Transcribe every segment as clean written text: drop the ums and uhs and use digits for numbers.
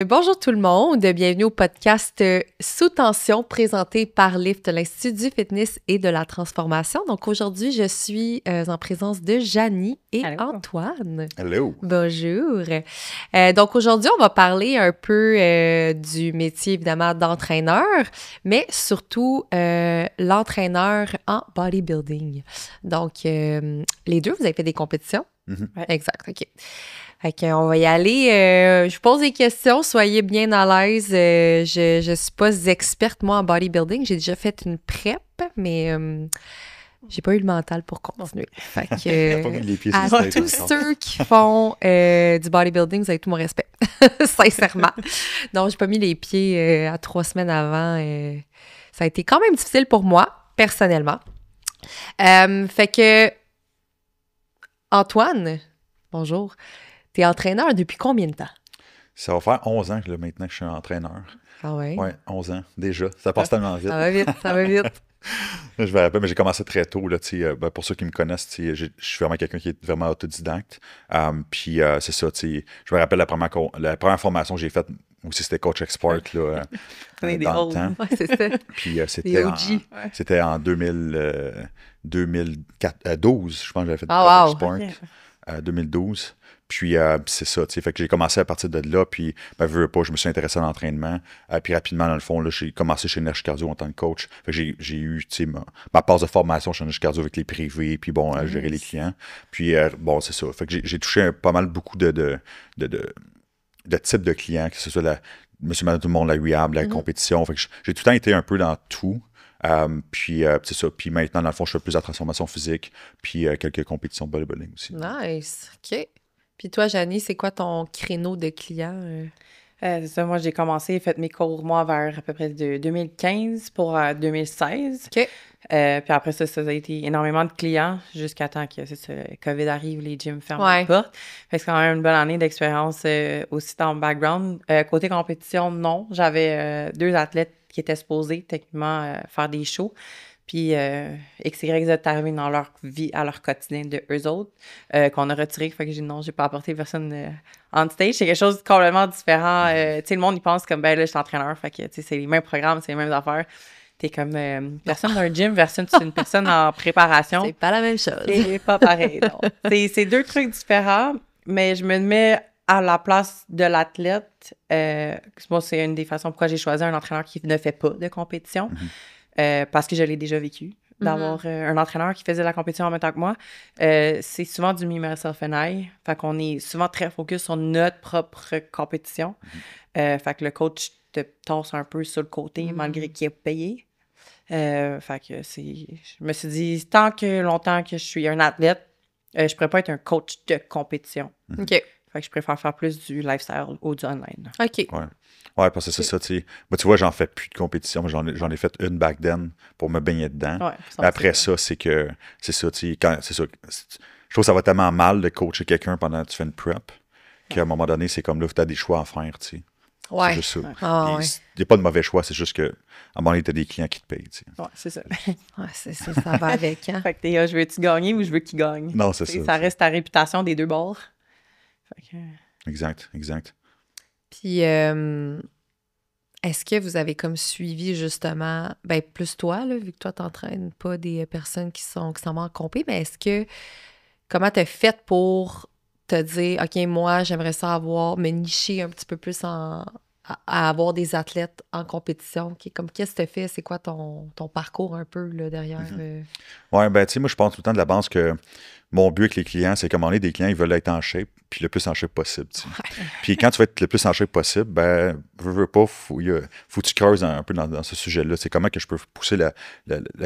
Bonjour tout le monde, bienvenue au podcast Sous tension présenté par Lift, l'Institut du fitness et de la transformation. Donc aujourd'hui, je suis en présence de Janie et Allô. Antoine. Hello! Bonjour. Donc aujourd'hui, on va parler un peu du métier évidemment d'entraîneur, mais surtout l'entraîneur en bodybuilding. Donc les deux, vous avez fait des compétitions? Mm-hmm. Ouais. Exact, OK. Fait qu'on va y aller. Je pose des questions, soyez bien à l'aise. Je suis pas experte, moi, en bodybuilding. J'ai déjà fait une prep, mais j'ai pas eu le mental pour continuer. Fait que, Pas mis les pieds à sur le tous encore. ceux qui font du bodybuilding, vous avez tout mon respect. Sincèrement. Donc, j'ai pas mis les pieds à 3 semaines avant. Ça a été quand même difficile pour moi, personnellement. Fait que, Antoine, bonjour. T'es entraîneur depuis combien de temps? Ça va faire 11 ans que là, maintenant que je suis entraîneur. Ah ouais? Ouais, 11 ans déjà. Ça passe tellement vite. Ça va vite, ça va vite. Je me rappelle, mais j'ai commencé très tôt. Là, pour ceux qui me connaissent, je suis vraiment quelqu'un qui est vraiment autodidacte. Puis c'est ça, je me rappelle la première formation que j'ai faite aussi, c'était Coach Export là, On est des dans old. le temps. Ouais, c'est ça. Puis Des OG. c'était en 2012, je pense que j'avais fait Ah, Coach wow. Export. Ok. 2012. Puis c'est ça, fait que j'ai commencé à partir de là, puis veux pas, je me suis intéressé à l'entraînement. Puis rapidement, dans le fond, là, j'ai commencé chez Energy Cardio en tant que coach. Fait que j'ai eu ma passe de formation chez Energy Cardio avec les privés, puis bon, à gérer les clients. Puis bon, c'est ça. Fait que j'ai touché pas mal beaucoup de types de clients, que ce soit monsieur, madame, tout le monde, la rehab, la compétition. Fait que j'ai tout le temps été un peu dans tout. Puis c'est ça. Puis maintenant, dans le fond, je fais plus de la transformation physique, puis quelques compétitions de bodybuilding aussi. Nice. OK. Puis toi, Janie, c'est quoi ton créneau de clients? C'est ça, moi, j'ai commencé, fait mes cours, moi, vers à peu près de 2015 pour 2016. OK. Puis après ça, ça a été énormément de clients jusqu'à temps que le COVID arrive, les gyms ferment les portes. Fait que c'est quand même une bonne année d'expérience aussi dans le background. Côté compétition, non. J'avais 2 athlètes qui étaient supposés techniquement faire des shows. Puis X, Y, Z est arrivé dans leur vie, à leur quotidien de eux autres, qu'on a retiré. Fait que j'ai dit non, j'ai pas apporté personne on stage. C'est quelque chose de complètement différent. Tu sais, le monde, il pense comme, ben là, je suis entraîneur. Fait que, tu sais, c'est les mêmes programmes, c'est les mêmes affaires. T'es comme personne dans un gym versus une personne en préparation. C'est pas la même chose. C'est pas pareil, non. C'est 2 trucs différents, mais je me mets à la place de l'athlète. Moi, c'est une des façons pourquoi j'ai choisi un entraîneur qui ne fait pas de compétition. Parce que je l'ai déjà vécu, d'avoir un entraîneur qui faisait la compétition en même temps que moi. C'est souvent du me, myself and I. Fait qu'on est souvent très focus sur notre propre compétition. Fait que le coach te tasse un peu sur le côté, malgré qu'il est payé. Fait que je me suis dit, longtemps que je suis un athlète, je pourrais pas être un coach de compétition. OK. Fait que je préfère faire plus du lifestyle ou du online. OK. Ouais, parce que c'est ça, tu sais. Moi, tu vois, j'en fais plus de compétition, mais j'en ai fait une back then pour me baigner dedans. Ouais, Mais après ça, c'est ça, tu sais, je trouve que ça va tellement mal de coacher quelqu'un pendant que tu fais une prep qu'à un moment donné, c'est comme là, tu as des choix à faire, tu sais. Ouais. C'est juste ça. Ah, Il n'y a pas de mauvais choix, c'est juste que à un moment donné, tu as des clients qui te payent, tu sais. Ouais, c'est ça. Ouais, ça va avec, hein? Fait que je veux-tu gagner ou je veux qu'il gagne? Non, c'est T'sais, ça. Ça reste ta réputation des deux bords. Fait que... Exact. Puis, est-ce que vous avez comme suivi justement, ben plus toi, là, vu que toi, t'entraînes pas des personnes qui s'en vont en compé, mais comment t'as fait pour te dire, OK, moi, j'aimerais ça me nicher un petit peu plus à avoir des athlètes en compétition? Comme qu'est-ce que tu fait? C'est quoi ton parcours un peu là, derrière? Ouais, ben, tu sais, moi, je pense tout le temps de la base que mon but avec les clients, c'est comme on est des clients, ils veulent être en shape, puis le plus en shape possible, tu sais. Puis quand tu vas être le plus en shape possible, ben, veux pas, faut que tu creuses un peu dans ce sujet-là. C'est comment que je peux pousser la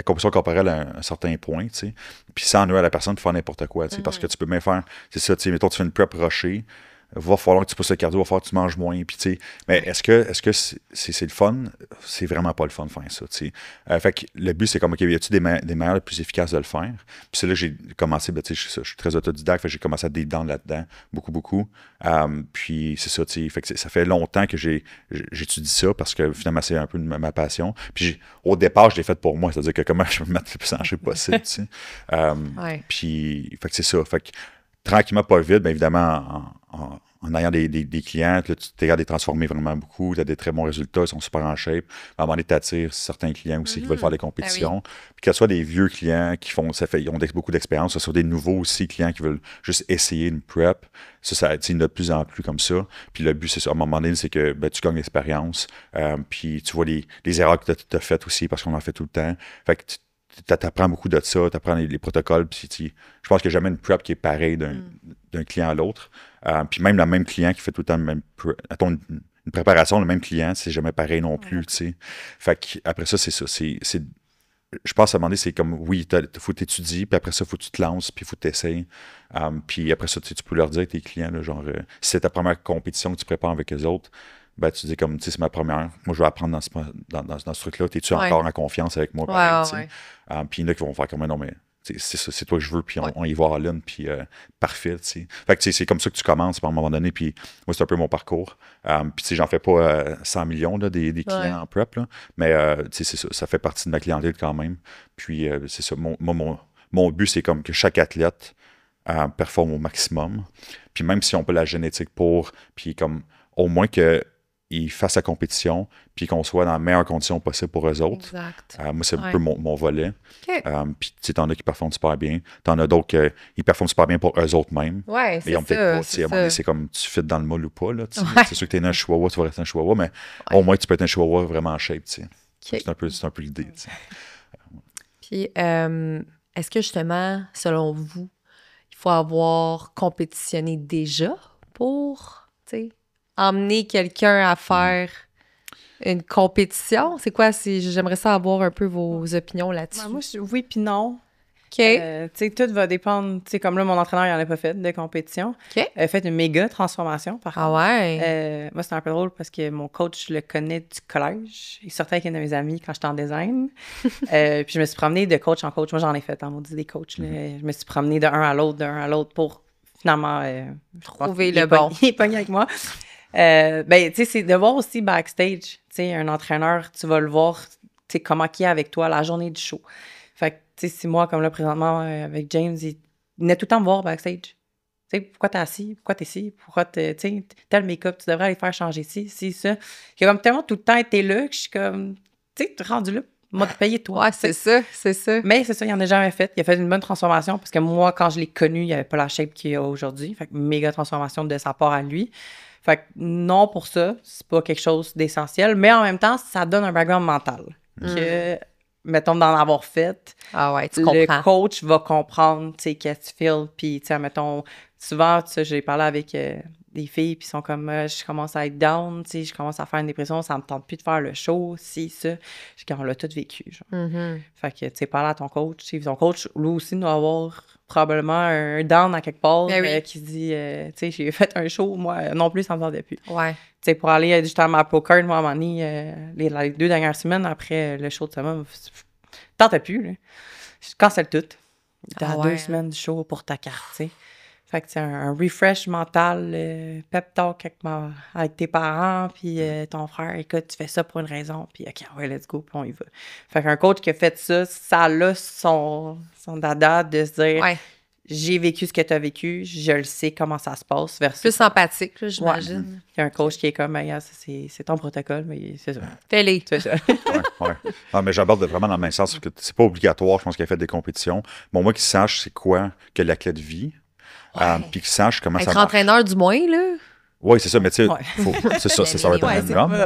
compétition corporelle à un certain point, tu sais. Puis sans nuire à la personne de faire n'importe quoi, tu sais. Parce que tu peux même faire, c'est ça, tu sais, mettons, tu fais une prep rushée, va falloir que tu pousses le cardio, va falloir que tu manges moins. Puis, tu sais, mais est-ce que c'est le fun? C'est vraiment pas le fun de faire ça, tu sais. Fait que le but, c'est comme, OK, y a-tu des manières les plus efficaces de le faire? Puis c'est là que j'ai commencé, ben, tu sais, je suis très autodidacte, fait que j'ai commencé à deep down là-dedans, beaucoup. Puis c'est ça, tu sais, fait que ça fait longtemps que j'étudie ça parce que finalement, c'est un peu ma passion. Puis au départ, je l'ai fait pour moi, c'est-à-dire que comment je peux me mettre le plus en shape possible, tu sais. Puis, fait que c'est ça. Fait que tranquillement, pas vite, bien évidemment, en ayant des clients, là, tu t'es capable de les transformer vraiment beaucoup, tu as des très bons résultats, ils sont super en shape. À un moment donné, tu attires certains clients aussi qui veulent faire des compétitions. Puis que ce soit des vieux clients qui font, ils ont beaucoup d'expérience, que ce soit des nouveaux aussi clients qui veulent juste essayer une prep. Ça il y en a de plus en plus comme ça. Puis le but, c'est ça, à un moment donné, c'est que tu gagnes l'expérience, puis tu vois les erreurs que tu as faites aussi, parce qu'on en fait tout le temps. Fait que tu apprends beaucoup de ça, tu apprends les protocoles, puis je pense qu'il n'y a jamais une prep qui est pareille d'un client à l'autre. Puis même le même client qui fait tout le temps le même une préparation, le même client, c'est jamais pareil non plus, tu sais. Fait qu'après ça, c'est ça. Je pense à un moment donné, c'est comme, oui, il faut t'étudier, puis après ça, il faut que tu te lances, puis il faut que tu essayes. Puis après ça, tu peux leur dire à tes clients, là, genre, si c'est ta première compétition que tu prépares avec eux autres, ben, tu dis comme, tu sais, c'est ma première. Moi, je vais apprendre dans ce truc-là. T'es-tu encore en confiance avec moi? Pareil, puis il y en a qui vont faire comme, non, mais c'est ça, c'est toi que je veux, puis on y va à l'une, puis parfait, tu sais. Fait que, tu sais, c'est comme ça que tu commences, à un moment donné, puis moi, c'est un peu mon parcours. Puis, tu sais, j'en fais pas 100 millions, là, des clients en prep, là, mais, tu sais, c'est ça, ça fait partie de ma clientèle quand même. Puis, c'est ça, mon but, c'est comme que chaque athlète performe au maximum. Puis, même si on peut la génétique puis comme, au moins que ils fassent la compétition, puis qu'on soit dans les meilleures conditions possibles pour eux autres. Exact. Moi, c'est un peu mon volet. Okay. Puis, tu sais, t'en as qui performent super bien. T'en as d'autres qui performent super bien pour eux autres mêmes. Ouais, c'est mais ils ont peut-être pas. Tu sais, à un moment donné, c'est comme tu fites dans le moule ou pas. Là, c'est sûr que t'es un chihuahua, tu vas rester un chihuahua, mais au moins, tu peux être un chihuahua vraiment en shape. Tu sais. Okay. C'est un peu l'idée. Tu sais. Puis, est-ce que justement, selon vous, il faut avoir compétitionné déjà pour, tu sais, emmener quelqu'un à faire une compétition? C'est quoi? J'aimerais ça avoir un peu vos opinions là-dessus. Moi, oui puis non. OK. Tu sais, tout va dépendre. Tu sais, comme là, mon entraîneur, il n'en a pas fait de compétition. OK. Il a fait une méga transformation, par contre. Ouais? Moi, c'était un peu drôle parce que mon coach, je le connais du collège. Il sortait avec une de mes amies quand j'étais en design. Puis je me suis promenée de coach en coach. Moi, j'en ai fait, maudit des coachs. Là. Je me suis promenée d'un à l'autre pour finalement trouver le bon. Il est pogné avec moi. Ben, tu sais, c'est de voir aussi backstage. Tu sais, un entraîneur, tu vas le voir, tu sais, comment il est avec toi la journée du show. Fait que, tu sais, si moi, comme là, présentement, avec James, il venait tout le temps me voir backstage. Tu sais, pourquoi t'es assis? Pourquoi t'es ici? Pourquoi tu sais, tel make-up, tu devrais aller faire changer ci, ça. Il a comme tellement tout le temps été là que je suis comme, tu sais, rendu là, moi, te payer toi. Ouais, c'est ça. Mais c'est ça, il en a jamais fait. Il a fait une bonne transformation parce que moi, quand je l'ai connu, il n'y avait pas la shape qu'il a aujourd'hui. Fait que méga transformation de sa part à lui. Fait que non, pour ça, c'est pas quelque chose d'essentiel, mais en même temps, ça donne un background mental. Que, mettons, d'en avoir fait, le coach va comprendre, tu sais, qu'est-ce que tu feels, puis, tu sais, mettons, souvent, tu sais, j'ai parlé avec des filles, puis ils sont comme, je commence à être down, tu sais, je commence à faire une dépression, ça me tente plus de faire le show, ça. On l'a tout vécu, genre. Fait que, tu sais, parler à ton coach, tu sais, ton coach, lui aussi, doit avoir probablement un down à quelque part qui se dit, tu sais, j'ai fait un show, moi, non plus, ça me tentait plus. Ouais. Tu sais, pour aller justement à poker, moi, à un moment donné, les 2 dernières semaines après le show de semaine, tentais plus, là. Je cancelle tout. Dans 2 semaines du show pour ta carte, tu sais. Fait que c'est un refresh mental, pep talk avec tes parents, puis ton frère, écoute, tu fais ça pour une raison, puis OK, ouais, let's go, puis on y va. Fait qu'un coach qui a fait ça, ça a son dada de se dire j'ai vécu ce que tu as vécu, je le sais comment ça se passe. Plus sympathique, là, j'imagine. Ouais. Il y a un coach qui est comme, c'est ton protocole, mais c'est ça. Fais-les. C'est ça. Ouais. Non, mais j'aborde vraiment dans le même sens, parce que c'est pas obligatoire, je pense qu'il a fait des compétitions. Bon, moi, qu'il sache c'est quoi que l'athlète vit. Puis qu'il sache comment ça marche. Être entraîneur du moins, là. Oui, c'est ça, mais tu sais, ça va être un minimum.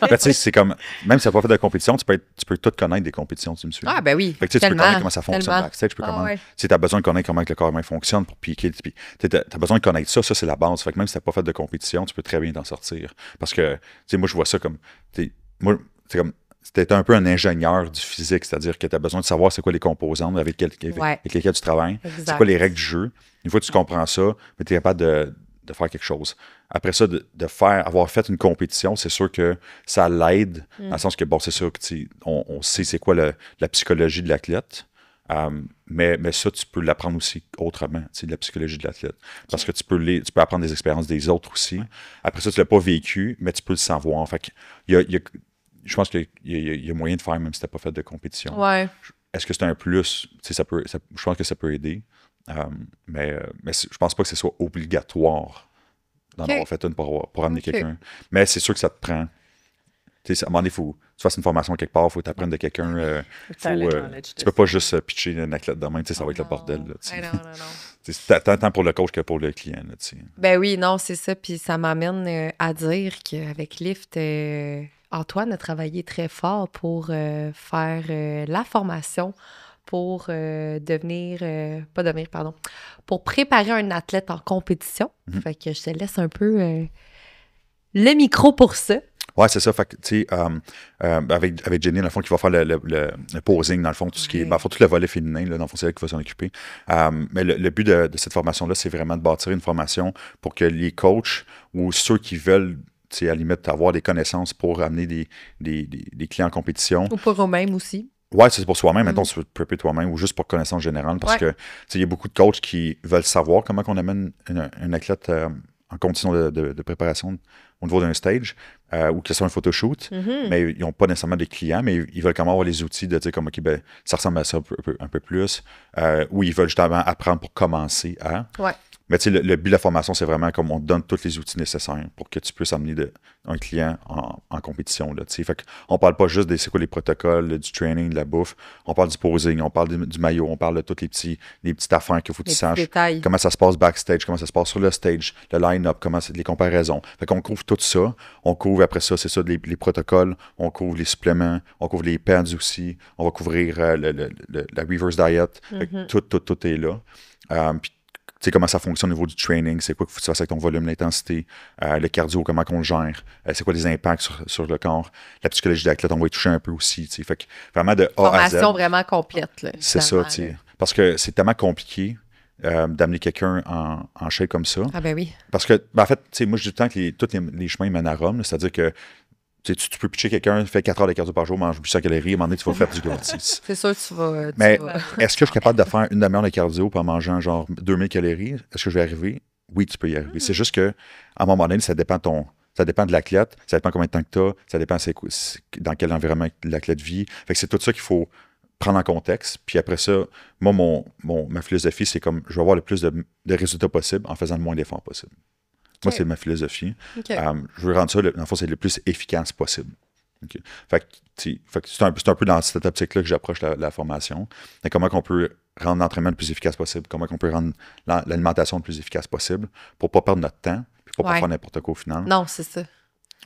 Mais tu sais, c'est comme, même si tu n'as pas fait de compétition, tu peux tout connaître des compétitions, tu me suis. Ah, ben oui. Fait que tu peux connaître comment ça fonctionne backstage, tu as besoin de connaître comment le corps humain fonctionne pour piquer. Tu as besoin de connaître ça, c'est la base. Fait que même si tu n'as pas fait de compétition, tu peux très bien t'en sortir. Parce que, tu sais, moi, je vois ça comme, c'était un peu un ingénieur du physique, c'est-à-dire que tu as besoin de savoir c'est quoi les composantes avec lesquelles tu travailles, c'est quoi les règles du jeu. Une fois que tu comprends ça, tu es capable de faire quelque chose. Après ça, avoir fait une compétition, c'est sûr que ça l'aide, dans le sens que, bon, c'est sûr que on sait c'est quoi la psychologie de l'athlète, mais ça, tu peux l'apprendre aussi autrement, de la psychologie de l'athlète. Parce que tu peux apprendre des expériences des autres aussi. Après ça, tu ne l'as pas vécu, mais tu peux le savoir. Fait que, je pense qu'il y a moyen de faire, même si tu n'as pas fait de compétition. Ouais. Est-ce que c'est un plus? Je pense que ça peut aider. Mais je pense pas que ce soit obligatoire d'en avoir fait une pour amener quelqu'un. Mais c'est sûr que ça te prend. Tu sais, à un moment donné, il faut que tu fasses une formation quelque part, il faut t'apprendre de quelqu'un. Tu peux pas juste pitcher une athlète de même, ça va être le bordel. Là, c'est tant pour le coach que pour le client. Là, ben oui, non, c'est ça. Puis ça m'amène à dire qu'avec Lift, Antoine a travaillé très fort pour faire la formation pour pour préparer un athlète en compétition. Fait que je te laisse un peu le micro pour ça. Ouais, c'est ça. Fait que, tu sais, avec Jenny, dans le fond, qui va faire le posing, dans le fond, tout ce qui est. Ben, tout le volet féminin, là, dans le fond, c'est elle qui va s'en occuper. Mais le but de cette formation-là, c'est vraiment de bâtir une formation pour que les coachs ou ceux qui veulent, tu sais, à la limite, avoir des connaissances pour amener des clients en compétition. Ou pour eux-mêmes aussi. Ouais, c'est pour soi-même. Mettons, tu veux te prepper toi-même ou juste pour connaissance générale. Parce que, tu sais, il y a beaucoup de coachs qui veulent savoir comment on amène un athlète en condition de préparation au niveau d'un stage ou que ce soit un photoshoot, mais ils n'ont pas nécessairement des clients, mais ils veulent quand même avoir les outils de dire comme, OK, ben, ça ressemble à ça un peu plus, ou ils veulent justement apprendre pour commencer à. Ouais. Mais tu sais, le but de la formation, c'est vraiment comme on te donne tous les outils nécessaires pour que tu puisses amener un client en compétition. Là, fait qu'on parle pas juste des c'est quoi les protocoles, du training, de la bouffe. On parle du posing, on parle du maillot, on parle de toutes les petites affaires qu'il faut que tu saches. Comment ça se passe backstage, comment ça se passe sur le stage, le line-up, les comparaisons. Fait qu'on couvre tout ça. On couvre après ça, c'est ça, les protocoles. On couvre les suppléments. On couvre les pads aussi. On va couvrir la reverse diet. Fait que tout est là. Puis, tu sais comment ça fonctionne au niveau du training, c'est quoi qu'il faut que tu fasses avec ton volume, l'intensité, le cardio, comment on le gère, c'est quoi les impacts sur le corps, la psychologie d'athlète, on va y toucher un peu aussi. Tu sais, fait que vraiment de A à Z. Formation vraiment complète. Là, c'est ça, tu sais. Parce que c'est tellement compliqué d'amener quelqu'un en shape comme ça. Ah ben oui. Parce que, ben en fait, tu sais, moi je dis tout le temps que tous les chemins mènent à Rome, là, c'est-à-dire que tu peux pitcher quelqu'un, fait 4 heures de cardio par jour, mange 800 calories, à un moment donné, tu vas faire du glutathion. C'est sûr que tu vas. Mais est-ce que je suis capable de faire une demi-heure de cardio en mangeant genre 2000 calories? Est-ce que je vais y arriver? Oui, tu peux y arriver. C'est juste que à un moment donné, ça dépend de l'athlète, ça dépend combien de temps que tu as, ça dépend dans quel environnement l'athlète vit. Fait que c'est tout ça qu'il faut prendre en contexte. Puis après ça, moi, ma philosophie, c'est comme je vais avoir le plus de résultats possible en faisant le moins d'efforts possible. Moi, c'est ma philosophie. Je veux rendre ça, dans le fond, c'est le plus efficace possible. Okay. Fait que c'est un peu dans cette optique-là que j'approche la formation. Mais comment on peut rendre l'entraînement le plus efficace possible, comment on peut rendre l'alimentation le plus efficace possible pour ne pas perdre notre temps, puis pour ne pas faire n'importe quoi au final. Non, c'est ça.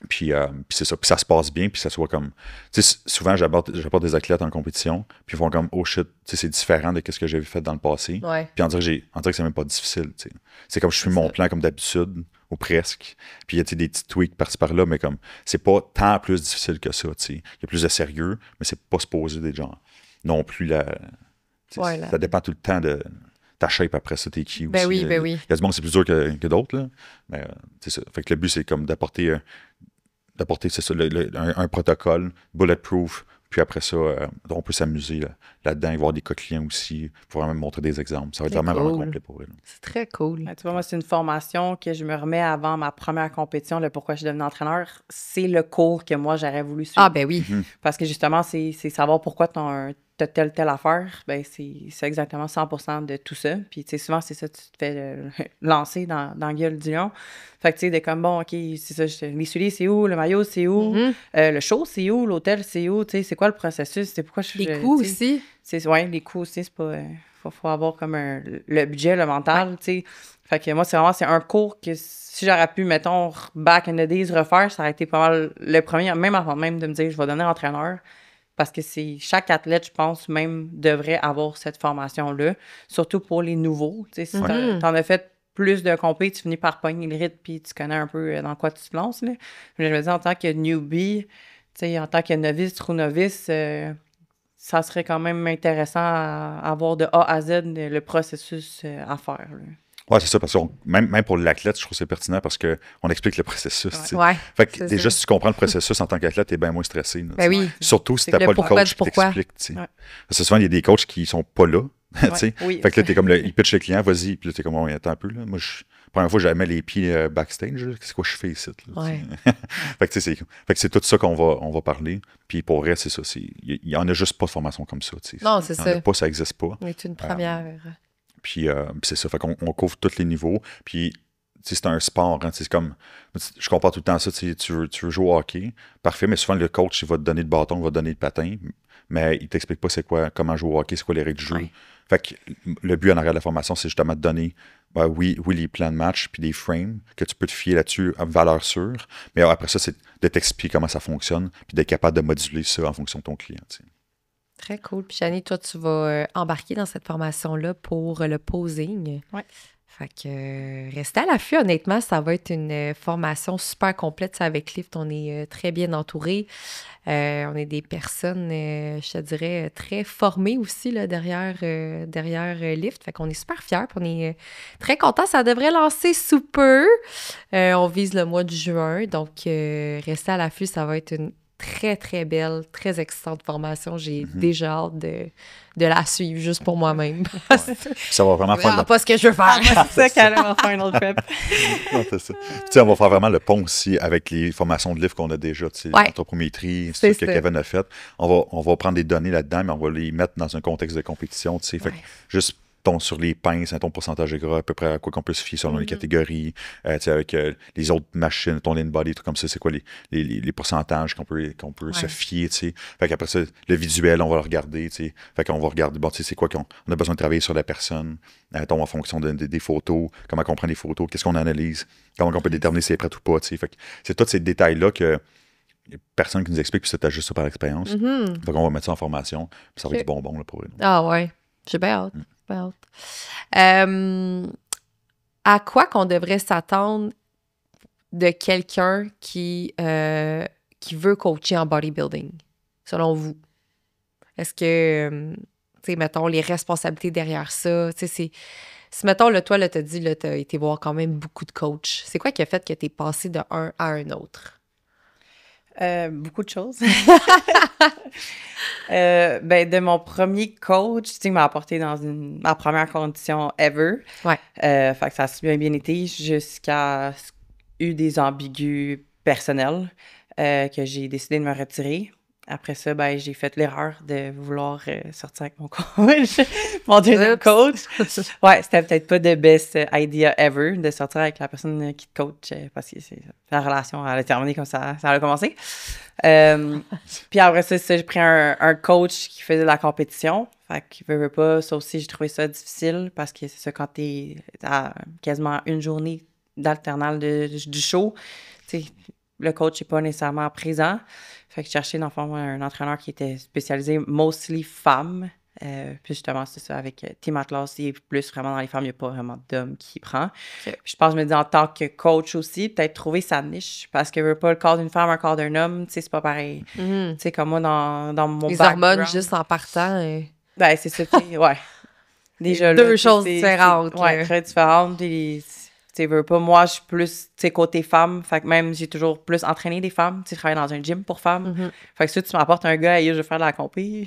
Puis c'est ça. Puis ça se passe bien, puis ça soit comme... Tu sais, souvent, j'apporte des athlètes en compétition, puis ils font comme « Oh shit, c'est différent de ce que j'avais fait dans le passé. » Puis on dirait que c'est même pas difficile. T'sais. C'est comme je suis mon plan comme d'habitude, ou presque. Puis il y a des petits tweaks par-ci par-là, mais comme c'est pas tant plus difficile que ça. Il y a plus de sérieux, mais c'est pas supposé des gens non plus ça dépend tout le temps de ta shape après ça, t'es qui aussi. Oui. Il y a du monde c'est plus dur que d'autres, là. Mais c'est ça. Fait que le but, c'est comme d'apporter c'est ça, un protocole bulletproof. Puis après ça, on peut s'amuser là-dedans et voir des cas clients aussi pour vraiment montrer des exemples. Ça va être vraiment complet pour eux. C'est très cool. Tu vois, moi, c'est une formation que je me remets avant ma première compétition, le pourquoi je suis devenue entraîneur. C'est le cours que moi, j'aurais voulu suivre. Ah, ben oui. Parce que justement, c'est savoir pourquoi t'as telle affaire. Ben, c'est exactement 100% de tout ça. Puis, tu sais, souvent, c'est ça, tu te fais lancer dans la gueule du lion. Fait que, tu sais, de comme, bon, OK, c'est ça, les souliers, c'est où? Le maillot, c'est où? Le show, c'est où? L'hôtel, c'est où? Tu sais, c'est quoi le processus? C'est pourquoi les coûts aussi. Oui, les coûts aussi, c'est pas... faut avoir comme le budget, le mental, tu sais. Fait que moi, c'est un cours que si j'aurais pu, mettons, back in the days, refaire, ça aurait été pas mal le premier, même avant même de me dire, je vais devenir entraîneur. Parce que chaque athlète, je pense, même, devrait avoir cette formation-là. Surtout pour les nouveaux. Tu sais, si t'en as fait plus de compé, tu finis par pogner le rythme, puis tu connais un peu dans quoi tu te lances, là. Mais je me dis, en tant que newbie, tu sais, en tant que novice, true novice, ça serait quand même intéressant à avoir de A à Z le processus à faire, là. Oui, c'est ça, parce que même pour l'athlète, je trouve que c'est pertinent parce qu'on explique le processus. Fait que déjà, si tu comprends le processus en tant qu'athlète, t'es bien moins stressé. Là, ben oui. Surtout si t'as pas le coach qui t'explique. Parce que souvent, il y a des coachs qui sont pas là. Fait que là, t'es comme il pitch le client, vas-y, puis là, t'es comme, oh, attends un peu. Là. Moi, la première fois, j'avais mis les pieds backstage. C'est quoi je fais ici? Fait que c'est tout ça qu'on va parler. Puis pour vrai, c'est ça. Il y en a juste pas de formation comme ça. Non, c'est ça. Ça n'existe pas. C'est une première. Puis c'est ça, fait qu'on couvre tous les niveaux. Puis, tu c'est un sport. Hein, c'est comme, je compare tout le temps ça. Tu veux jouer au hockey, parfait, mais souvent le coach il va te donner le bâton, il va te donner le patin, mais il t'explique pas comment jouer au hockey, c'est quoi les règles du jeu. Ouais. Fait que le but en arrière de la formation, c'est justement de donner oui, les plans de match puis des frames que tu peux te fier là-dessus à valeur sûre, mais après ça, c'est de t'expliquer comment ça fonctionne puis d'être capable de moduler ça en fonction de ton client. T'sais. Très cool. Puis, Shani, toi, tu vas embarquer dans cette formation-là pour le posing. Oui. Fait que restez à l'affût, honnêtement, ça va être une formation super complète. Avec Lift, on est très bien entourés. On est des personnes, je te dirais, très formées aussi là, derrière Lift. Fait qu'on est super fiers, puis on est très contents. Ça devrait lancer sous peu. On vise le mois de juin, donc restez à l'affût, ça va être une très, très belle, très excitante formation. J'ai déjà hâte de la suivre juste pour moi-même. Ça va vraiment faire pas ce que je veux faire. C'est ça qu'elle a en final prep. Non, c'est ça. Puis, on va faire vraiment le pont aussi avec les formations de livres qu'on a déjà, l'anthropométrie, c'est ce que Kevin a fait. On va prendre des données là-dedans, mais on va les mettre dans un contexte de compétition, tu sais. Fait que juste sur les pinces, ton pourcentage de gras, à peu près à quoi qu'on peut se fier selon les catégories, avec les autres machines, ton lean body, tout comme ça, c'est quoi les pourcentages qu'on peut se fier, tu sais. Fait qu'après ça, le visuel, on va le regarder, tu sais. Fait qu'on va regarder, bon, tu sais, c'est quoi qu'on a besoin de travailler sur la personne, en fonction des photos, comment on prend les photos, qu'est-ce qu'on analyse, comment on peut déterminer si elle est prête ou pas, tu sais. Fait que c'est tous ces détails-là que personne qui nous explique, puis c'est juste ça par l'expérience. Fait qu'on va mettre ça en formation, puis ça va être du bonbon, là, pour eux. Ah ouais, j'ai bien hâte. À quoi qu'on devrait s'attendre de quelqu'un qui veut coacher en bodybuilding, selon vous? Est-ce que, tu sais, mettons, les responsabilités derrière ça, tu sais, si, mettons, là, toi, là, t'as dit, là, t'as été voir quand même beaucoup de coachs. C'est quoi qui a fait que t'es passé de un à un autre? Beaucoup de choses. De mon premier coach, tu sais, il m'a apporté dans ma première condition ever. Ouais. Fait que ça a bien été jusqu'à eu des ambigus personnels que j'ai décidé de me retirer. Après ça, j'ai fait l'erreur de vouloir sortir avec mon coach, mon deuxième coach. Ouais, c'était peut-être pas the best idea ever de sortir avec la personne qui te coach parce que la relation elle a terminé comme ça a commencé. Puis après ça, j'ai pris un coach qui faisait de la compétition. Fait qu'il veut pas, ça aussi, j'ai trouvé ça difficile parce que c'est ça, quand t'es à quasiment une journée d'alternale du show, tu sais, le coach n'est pas nécessairement présent. Fait que je cherchais dans le fond un entraîneur qui était spécialisé mostly femmes. Puis justement, c'est ça, avec Team Atlas, il est plus vraiment dans les femmes, il n'y a pas vraiment d'hommes qui prend. Okay. Puis je pense, je me dis, en tant que coach aussi, peut-être trouver sa niche, parce que pas le corps d'une femme, un corps d'un homme, tu sais, c'est pas pareil. Tu sais, comme moi, dans mon les background. hormones, juste en partant. Ben, c'est ça, ouais. Déjà, deux là, choses différentes. Ouais, très différentes. Puis, tu sais, pas, moi, je suis plus, tu sais, côté femme. Fait que même, j'ai toujours plus entraîné des femmes. Tu sais, je travaille dans un gym pour femmes. Fait que si tu m'apportes un gars et je vais faire de la compé,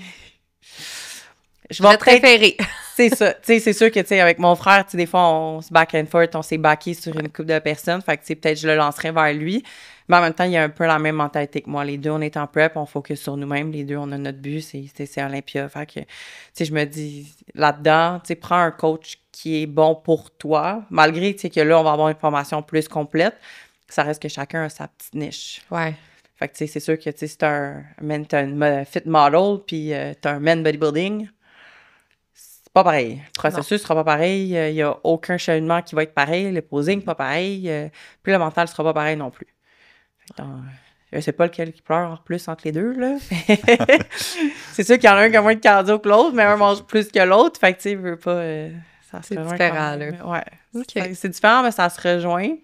je vais te préférer. C'est ça. Tu sais, c'est sûr que, tu sais, avec mon frère, tu sais, des fois, on se back and forth, on s'est backé sur une couple de personnes. Fait que, tu sais, peut-être je le lancerais vers lui. Mais en même temps, il y a un peu la même mentalité que moi. Les deux, on est en prep, on focus sur nous-mêmes. Les deux, on a notre but, c'est Olympia. Fait que, tu sais, je me dis, là-dedans, tu sais, prends un coach qui est bon pour toi, malgré, tu sais, que là, on va avoir une formation plus complète. Ça reste que chacun a sa petite niche. Ouais. Fait que, tu sais, c'est sûr que, tu sais, si t'as un fit model, puis t'as un men bodybuilding, c'est pas pareil. Le processus sera pas pareil. Il y a aucun cheminement qui va être pareil. Le posing, pas pareil. Puis le mental sera pas pareil non plus. Je sais pas lequel qui pleure plus entre les deux, là. C'est sûr qu'il y en a un qui a moins de cardio que l'autre, mais un mange plus que l'autre. Fait que, tu sais, veut pas... ça c'est différent, là. Ouais. Okay. C'est différent, mais ça se rejoint.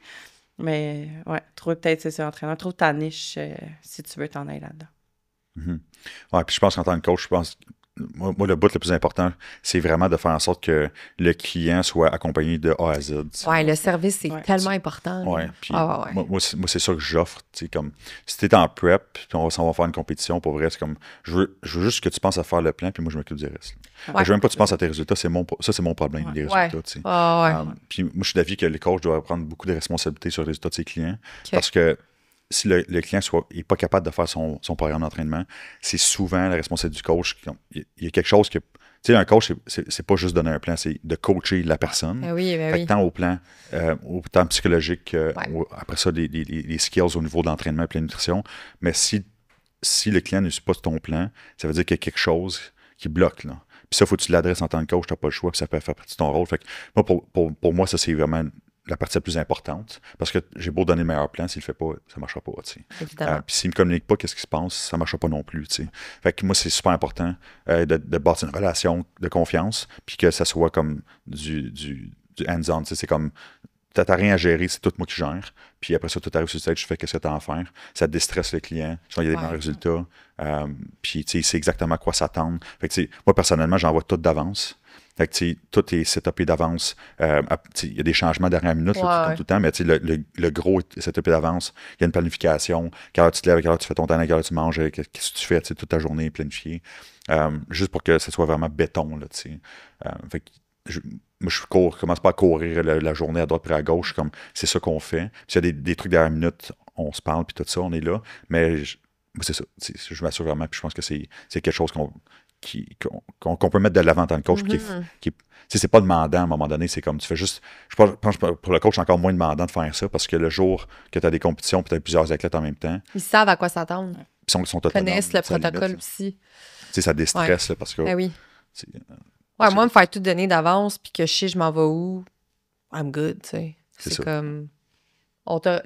Mais, ouais, trouve peut-être, c'est ça, entraîneur. Trouve ta niche si tu veux t'en aller là-dedans. Ouais, puis je pense qu'en tant que coach, je pense... Moi, le bout le plus important, c'est vraiment de faire en sorte que le client soit accompagné de A à Z. Oui, le service, c'est tellement important. Oui, puis moi, c'est ça que j'offre. Comme, si tu es en prep, puis on va faire une compétition, pour vrai, c'est comme, je veux juste que tu penses à faire le plan, puis moi, je m'occupe du reste. Je veux même pas que tu penses à tes résultats, c'est mon problème, les résultats. Puis moi, je suis d'avis que les coachs doivent prendre beaucoup de responsabilités sur les résultats de ses clients, parce que si le client n'est pas capable de faire son programme d'entraînement, c'est souvent la responsabilité du coach. Il y a quelque chose que... Tu sais, un coach, c'est pas juste donner un plan, c'est de coacher la personne. Ben oui, ben oui. Tant au plan psychologique, Ouais. après ça, les skills au niveau de l'entraînement et de la nutrition. Mais si le client ne suit pas ton plan, ça veut dire qu'il y a quelque chose qui bloque, là. Puis ça, il faut que tu l'adresses en tant que coach, tu n'as pas le choix, puis ça peut faire partie de ton rôle. Fait que moi, pour moi, ça, c'est vraiment la partie la plus importante. Parce que j'ai beau donner le meilleur plan, s'il ne le fait pas, ça ne marchera pas. Évidemment. Puis s'il ne me communique pas qu'est-ce qui se passe, ça ne marchera pas non plus. T'sais. Fait que moi, c'est super important de bâtir une relation de confiance, puis que ça soit comme du hands-on. C'est comme t'as rien à gérer, c'est tout moi qui gère. Puis après ça, tout arrive sur le stage, je fais qu'est-ce que t'as à faire. Ça déstresse le client. Il y a des bons résultats. Puis, tu sais, c'est exactement à quoi s'attendre. Fait que, tu sais, moi, personnellement, j'envoie tout d'avance. Fait que, tu sais, tout est setupé d'avance. Il y a des changements dernière minute, là, tout le temps, mais tu sais, le gros est setupé d'avance. Il y a une planification. Quelle heure tu te lèves, quelle heure tu fais ton temps, quelle heure tu manges, qu'est-ce que tu fais, tu sais, toute ta journée est planifiée. Juste pour que ce soit vraiment béton, là, tu sais. Fait que, moi, je commence pas à courir la journée à droite puis à gauche, comme c'est ça qu'on fait. Puis il y a des trucs dernière minute, on se parle, puis tout ça, on est là. Mais c'est ça. Je m'assure vraiment, puis je pense que c'est quelque chose qu'on peut mettre de l'avant dans le coach. C'est pas demandant à un moment donné, c'est comme tu fais juste. Je pense que pour le coach, c'est encore moins demandant de faire ça parce que le jour que tu as des compétitions, puis tu as plusieurs athlètes en même temps. Ils savent à quoi s'attendre. Ils sont connaissent le protocole aussi. Ça déstresse là, parce que. Ben oui. Moi, me faire tout donner d'avance, puis que je sais je m'en vais où, I'm good, tu sais. C'est comme...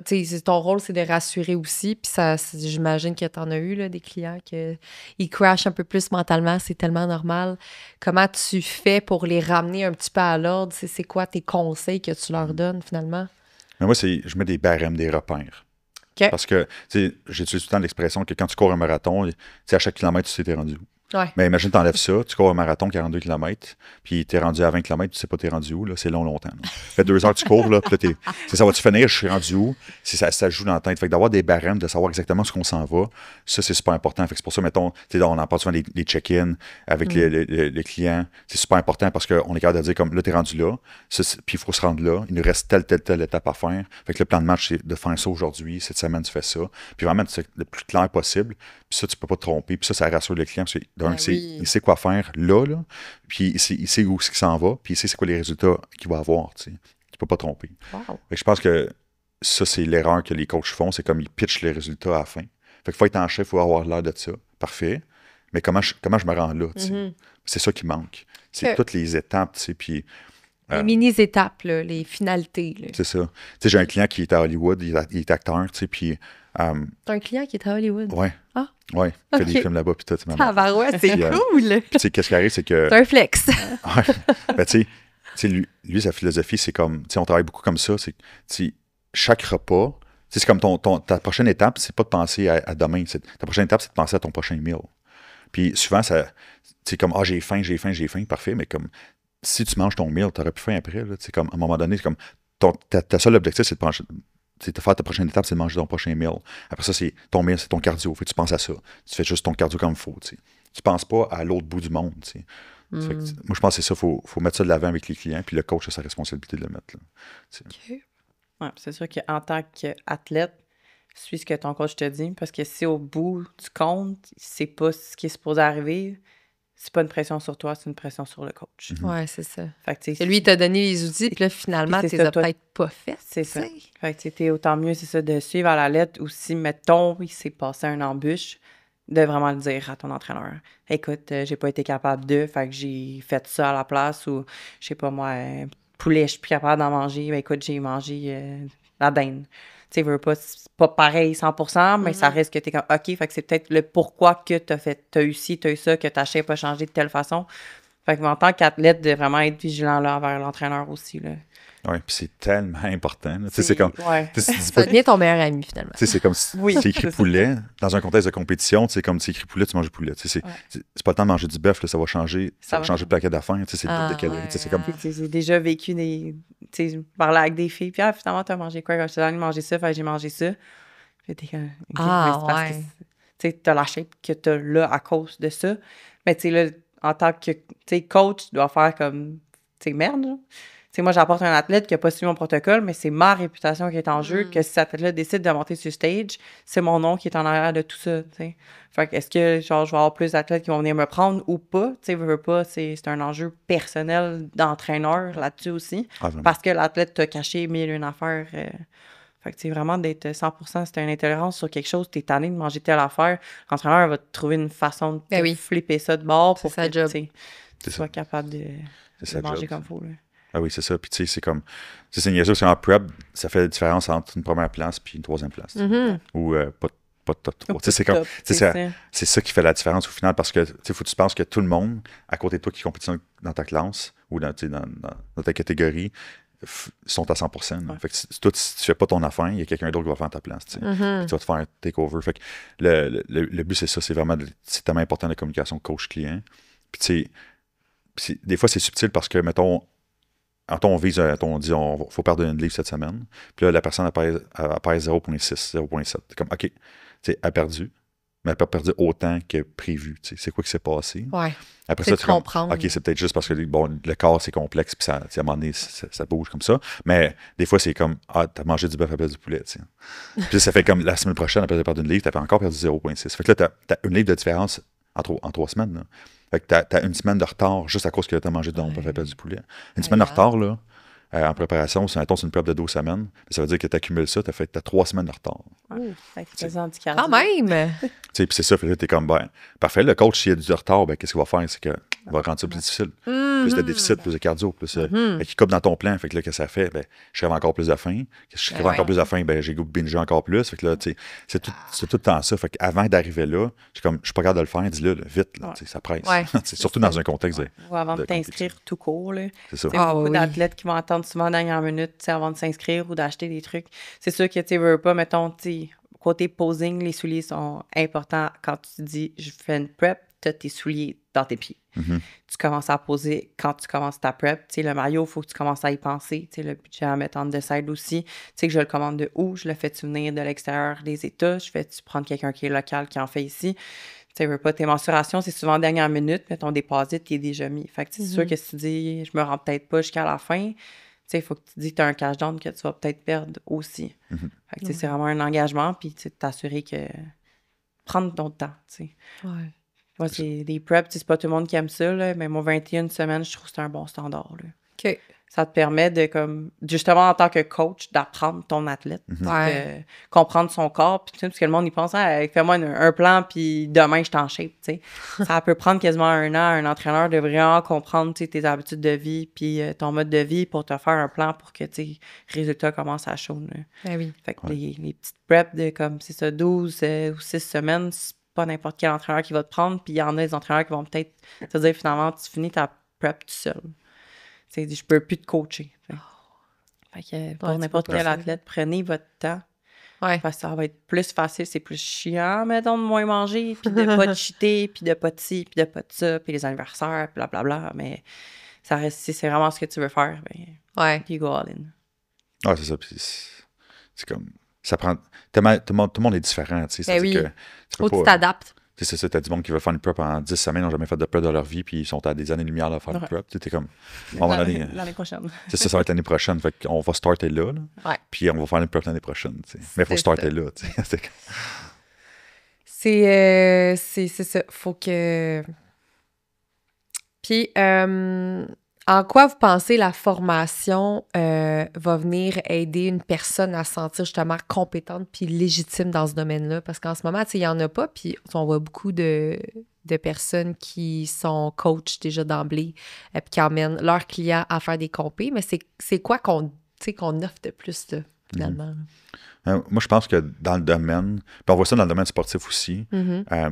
Tu sais, ton rôle, c'est de rassurer aussi, puis ça, j'imagine que t'en as eu, là, des clients qui crashent un peu plus mentalement, c'est tellement normal. Comment tu fais pour les ramener un petit peu à l'ordre? C'est quoi tes conseils que tu leur donnes, finalement? Mais moi, je mets des barèmes, des repères. Okay. Parce que, tu sais, j'utilise tout le temps l'expression que quand tu cours un marathon, tu sais, à chaque kilomètre, tu sais t'es rendu où. Ouais. Mais imagine, t'enlèves ça, tu cours un marathon 42 km, puis t'es rendu à 20 km, tu sais pas t'es rendu où, là, c'est longtemps. Là. Ça fait 2 heures que tu cours, là, puis là, ça va-tu finir, je suis rendu où? Ça joue dans la tête. Fait que d'avoir des barèmes, de savoir exactement ce qu'on s'en va, ça, c'est super important. Fait que c'est pour ça, mettons, on en parle souvent des check-in avec les clients. C'est super important parce qu'on est capable de dire, comme, là, t'es rendu là, puis il faut se rendre là, il nous reste telle étape à faire. Fait que le plan de match, c'est de faire ça aujourd'hui, cette semaine, tu fais ça. Puis vraiment, c'est le plus clair possible. Puis ça, tu peux pas te tromper. Puis ça rassure le client. Parce que, il sait quoi faire là. Puis il sait où il s'en va. Puis il sait c'est quoi les résultats qu'il va avoir. Tu peux pas te tromper. Wow. Fait que je pense que ça, c'est l'erreur que les coachs font. C'est comme ils pitchent les résultats à la fin. Fait qu'il faut être en chef, il faut avoir l'air de ça. Parfait. Mais comment je me rends là? C'est ça qui manque. C'est toutes les étapes. Puis les mini-étapes, là, les finalités. Là. C'est ça. Tu sais, j'ai un client qui est à Hollywood, il est acteur, tu sais, puis... T'as un client qui est à Hollywood? Ouais. Ah? Ouais, il fait des films là-bas, puis tout. Ah, bah ouais, c'est cool! Puis tu sais, qu'est-ce qui arrive, c'est que... C'est un flex. Ben, tu sais, lui, sa philosophie, c'est comme... Tu sais, on travaille beaucoup comme ça, c'est que chaque repas... Tu sais, c'est comme ta prochaine étape, c'est pas de penser à demain. Ta prochaine étape, c'est de penser à ton prochain meal. Puis souvent, c'est comme, j'ai faim, parfait, mais comme... Si tu manges ton meal, tu n'auras plus faim après. Là, comme, à un moment donné, c'est comme ta seul objectif, c'est de faire ta prochaine étape, c'est de manger ton prochain meal. Après ça, c'est ton meal, c'est ton cardio. Fait que tu penses à ça. Tu fais juste ton cardio comme il faut. Tu ne penses pas à l'autre bout du monde. Moi, je pense que c'est ça. Il faut mettre ça de l'avant avec les clients, puis le coach a sa responsabilité de le mettre. Là, OK. Ouais, c'est sûr qu'en tant qu'athlète, suis ce que ton coach te dit, parce que si au bout du compte, c'est pas ce qui est supposé arriver, c'est pas une pression sur toi, c'est une pression sur le coach. Ouais, c'est ça. Fait que, lui, il t'a donné les outils, puis là, finalement, tu les as peut-être pas fait. C'est ça. Fait que t'es autant mieux, c'est ça, de suivre à la lettre, ou si, mettons, il s'est passé un embûche, de vraiment le dire à ton entraîneur. Écoute, j'ai pas été capable de, fait que j'ai fait ça à la place, ou, je sais pas moi, poulet, je suis plus capable d'en manger, ben écoute, j'ai mangé la dinde. Tu sais, c'est pas pareil 100%, mais ça reste que t'es comme, OK, fait que c'est peut-être le pourquoi que t'as eu ci, t'as eu ça, que ta shape pas changé de telle façon. Fait que, en tant qu'athlète, de vraiment être vigilant là envers l'entraîneur aussi, là. Oui, puis c'est tellement important. C'est comme... Ouais. Ça devient ton meilleur ami, finalement. C'est comme si c'est écrit poulet. Dans un contexte de compétition, c'est comme si c'est écrit poulet, tu manges du poulet. C'est pas le temps de manger du bœuf, ça va changer. Ça va changer le paquet d'affaires. C'est le double de calories. C'est comme... J'ai déjà vécu des... Tu sais, parler avec des filles, puis finalement, t'as mangé quoi? Quand je t'ai allée manger ça, fait que j'ai mangé ça. Puis t'es comme... ouais. Tu sais, t'as la shape que t'as là à cause de ça. Mais tu sais, là, en tant que coach, tu dois faire comme... Tu sais, merde, là. Tu sais, moi, j'apporte un athlète qui n'a pas suivi mon protocole, mais c'est ma réputation qui est en jeu, que si cet athlète-là décide de monter sur stage, c'est mon nom qui est en arrière de tout ça, tu sais. Fait que est-ce que, genre, je vais avoir plus d'athlètes qui vont venir me prendre ou pas? Tu sais, veux pas, c'est un enjeu personnel d'entraîneur là-dessus aussi. Parce que l'athlète t'a caché 1001 affaires. Fait que, c'est vraiment d'être 100%, c'est une intolérance sur quelque chose, t'es tanné de manger telle affaire, l'entraîneur va te trouver une façon de flipper ça de bord pour que tu sois capable de manger comme il faut. Là. Ah oui, c'est ça. Puis tu sais, c'est comme... C'est niaiseux, parce qu'en prep, ça fait la différence entre une première place puis une troisième place. Ou pas de top 3. C'est comme... C'est ça qui fait la différence au final, parce que il faut que tu penses que tout le monde, à côté de toi qui compétitionne dans ta classe ou dans ta catégorie, sont à 100%. Fait que si tu fais pas ton affaire, il y a quelqu'un d'autre qui va faire ta place. Puis tu vas te faire un takeover. Fait que le but, c'est ça. C'est vraiment... C'est tellement important la communication coach-client. Puis tu sais, des fois, c'est subtil parce que, mettons, on vise, on dit, faut perdre une livre cette semaine. Puis là, la personne, elle pèse 0,6, 0,7. C'est comme, OK, elle a perdu, mais elle n'a pas perdu autant que prévu. C'est quoi qui s'est passé? Ouais. Après ça, tu comprends. OK, c'est peut-être juste parce que le corps, c'est complexe, puis à un moment donné, ça bouge comme ça. Mais des fois, c'est comme, t'as mangé du bœuf à la place du poulet. T'sais. Puis ça fait comme la semaine prochaine, après de perdre une livre, t'as encore perdu 0,6. Fait que là, t'as une livre de différence en 3 semaines. Là. Fait que t'as une semaine de retard juste à cause que t'as mangé de ton bœuf à la place du poulet. Une semaine de retard, là, en préparation, c'est une prep de 12 semaines. Ça veut dire que tu accumules ça, t'as 3 semaines de retard. Quand même! Puis c'est ça, là, t'es comme, parfait, le coach, s'il y a du retard, qu'est-ce qu'il va faire? C'est qu'il va rendre ça plus difficile. Plus de déficit, plus de cardio, plus... qu'il coupe dans ton plan, fait que là, qu'est-ce que ça fait? Je crève encore plus de faim. Je crève encore plus de faim, j'ai goût de binger encore plus. Fait que là, c'est tout le temps ça. Fait qu'avant d'arriver là, je suis pas capable de le faire, dis-le, vite, là, ça presse. Surtout dans un contexte ou avant de t'inscrire tout court, là. C'est ça. Beaucoup d'athlètes qui vont attendre souvent à la dernière minute, avant de s'inscrire ou d'acheter des trucs. C'est sûr que, tu veux pas, mettons, côté posing, les souliers sont importants. Quand tu dis, je fais une prep, tu as tes souliers dans tes pieds. Tu commences à poser quand tu commences ta prep. Le maillot, il faut que tu commences à y penser. Le budget à mettre en side aussi. Tu sais que je le commande de où? Je le fais-tu venir de l'extérieur des États? Je fais-tu prendre quelqu'un qui est local, qui en fait ici? Tu veux pas, tes mensurations, c'est souvent dernière minute, mais ton déposit, qui est déjà mis. Fait que c'est sûr que si tu dis, je me rends peut-être pas jusqu'à la fin, il faut que tu dis que tu as un cash down que tu vas peut-être perdre aussi. Fait que c'est vraiment un engagement, puis t'assurer que... Prendre ton temps, Moi, c'est des preps, c'est pas tout le monde qui aime ça, là, mais moi, 21 semaines, je trouve que c'est un bon standard, là. OK. Ça te permet de, comme, justement, en tant que coach, d'apprendre ton athlète, de comprendre son corps, puis parce que le monde, il pense, fais-moi un plan, puis demain, je t'en shape, tu sais. Ça peut prendre quasiment 1 an, un entraîneur de vraiment comprendre, tes habitudes de vie, puis ton mode de vie pour te faire un plan pour que, tes résultats commencent à chaud, là. Oui. Fait que les petites preps de, comme, c'est ça, 12 ou 6 semaines, c'est pas n'importe quel entraîneur qui va te prendre, puis il y en a des entraîneurs qui vont peut-être te dire, finalement, tu finis ta prep tout seul. Je peux plus te coacher. Fait que pour n'importe quel athlète, prenez votre temps. Parce que ça va être plus facile, c'est plus chiant, mettons, de moins manger, puis de pas te cheater, puis de pas de ci, puis de pas de ça, puis les anniversaires, puis blablabla. Mais ça reste, si c'est vraiment ce que tu veux faire, you go all in. C'est ça. Puis c'est comme... Ça prend... Tout le monde est différent, tu sais. Faut que tu t'adaptes. C'est ça, t'as du monde qui veut faire une prep en 10 semaines, n'ont jamais fait de prep de leur vie, puis ils sont à des années-lumière à faire une prep. T'es comme, l'année prochaine. C'est ça, ça va être l'année prochaine. Fait qu'on va starter là, puis on va faire une prep l'année prochaine. Mais il faut starter là. C'est ça. Faut que... Puis, en quoi vous pensez la formation va venir aider une personne à se sentir justement compétente puis légitime dans ce domaine-là? Parce qu'en ce moment, il n'y en a pas, puis on voit beaucoup de personnes qui sont coachs déjà d'emblée puis qui emmènent leurs clients à faire des compés, mais c'est quoi qu'on offre de plus, là, finalement? Moi, je pense que dans le domaine, puis on voit ça dans le domaine sportif aussi,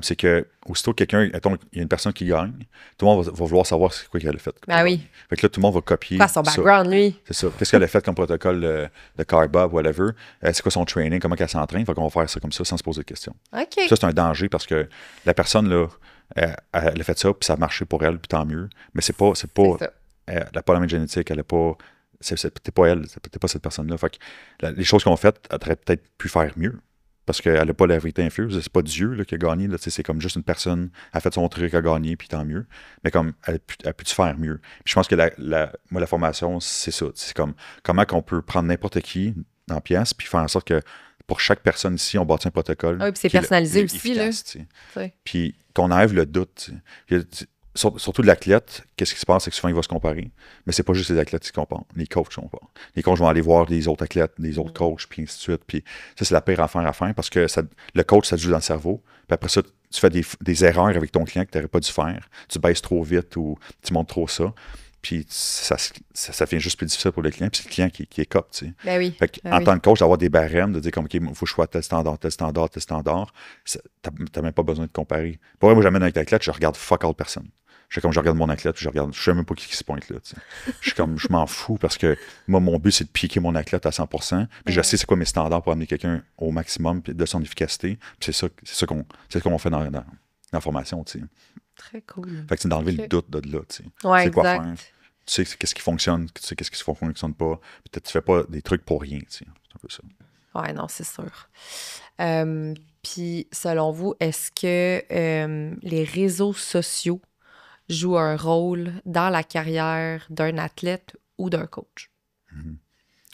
c'est que aussitôt quelqu'un, il y a une personne qui gagne, tout le monde va vouloir savoir c'est quoi qu'elle a fait. Oui. Fait que là, tout le monde va copier. Quoi son background, lui? C'est ça. Qu'est-ce qu'elle a fait comme protocole de carb up, whatever? C'est quoi son training? Comment elle s'entraîne? Fait qu'on va faire ça comme ça sans se poser de questions. OK. Ça, c'est un danger parce que la personne, là, elle a fait ça, puis ça a marché pour elle, puis tant mieux. Mais c'est pas elle n'a pas la même génétique, elle n'a pas... C'était pas elle, c'était pas cette personne-là. Fait que les choses qu'on fait, elle aurait peut-être pu faire mieux. parce qu'elle n'a pas la vérité infuse. C'est pas Dieu là, qui a gagné. Là, c'est comme juste une personne a fait son truc, a gagné, puis tant mieux. Mais comme elle a pu faire mieux. Puis je pense que moi, la formation, c'est ça. C'est comme comment qu'on peut prendre n'importe qui dans la pièce, puis faire en sorte que pour chaque personne ici, on bâtit un protocole. Ah oui, puis c'est personnalisé aussi. Efficace, là. Puis qu'on enlève le doute. Surtout de l'athlète, qu'est-ce qui se passe, c'est que souvent, il va se comparer. Mais c'est pas juste les athlètes qui se comparent, les coachs qui se comparent. Les coachs vont aller voir les autres athlètes, les autres coachs, puis ainsi de suite. Puis ça, c'est la pire affaire à faire parce que le coach, ça te joue dans le cerveau. Puis après ça, tu fais des erreurs avec ton client que tu n'aurais pas dû faire. Tu baisses trop vite ou tu montes trop ça. Puis ça devient juste plus difficile pour le client. Puis c'est le client qui écope, tu sais. Ben oui. Fait en tant que coach, d'avoir des barèmes, de dire comme, OK, il faut que je sois tel standard, t'as même pas besoin de comparer. Pour vrai, moi, j'amène avec l'athlète, je regarde fuck all personne. Je regarde mon athlète, je sais même pas qui se pointe là. Je m'en fous parce que moi, mon but, c'est de piquer mon athlète à 100%. Puis je sais c'est quoi mes standards pour amener quelqu'un au maximum de son efficacité. Puis c'est ça qu'on fait dans la formation. T'sais. Très cool. Fait que c'est d'enlever le doute de là. Tu ouais, sais quoi exact. faire. Tu sais qu'est-ce qui fonctionne, tu sais qu'est-ce qui ne fonctionne pas. Peut-être tu fais pas des trucs pour rien. C'est un peu ça. Ouais, non, c'est sûr. Puis, selon vous, est-ce que les réseaux sociaux jouent un rôle dans la carrière d'un athlète ou d'un coach?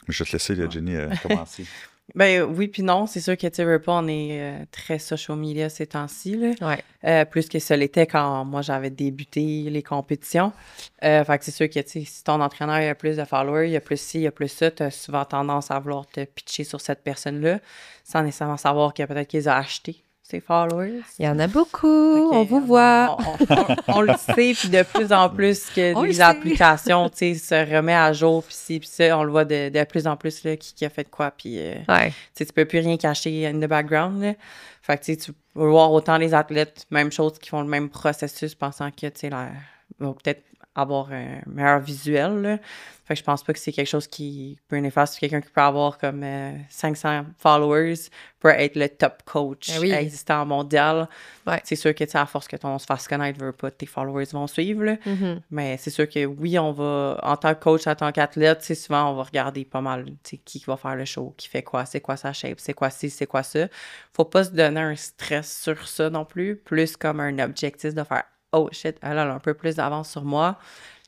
Je vais te laisser, Jenny, commencer. Ben oui, puis non, c'est sûr que tu sais, on est très social media ces temps-ci, là. Ouais. Plus que ça l'était quand moi j'avais débuté les compétitions. Fait que c'est sûr que tu sais, si ton entraîneur il a plus de followers, il y a plus ci, il y a plus ça, tu as souvent tendance à vouloir te pitcher sur cette personne-là, sans nécessairement savoir que peut-être qu'ils ont acheté ses followers. Il y en a beaucoup, on vous voit. On le sait, puis de plus en plus que les applications, tu sais, se remet à jour, puis ci, puis ça, on le voit de plus en plus, là, qui a fait quoi, puis tu sais, tu peux plus rien cacher in the background, là. Fait que, tu sais, tu peux voir autant les athlètes, même chose, qui font le même processus, pensant que, tu sais, vont peut-être avoir un meilleur visuel, là. Fait que je pense pas que c'est quelque chose qui peut néfaste. Quelqu'un qui peut avoir comme 500 followers peut être le top coach existant mondial. Ouais. C'est sûr que, tu sais, à force que ton se fasse connaître, veut pas, tes followers vont suivre, là. Mais c'est sûr que oui, on va, en tant que coach, en tant qu'athlète, tu sais, souvent, on va regarder pas mal, tu sais, qui va faire le show, qui fait quoi, c'est quoi sa shape, c'est quoi ci, c'est quoi ça. Faut pas se donner un stress sur ça non plus, plus comme un objectif de faire « Oh shit, elle a un peu plus d'avance sur moi. »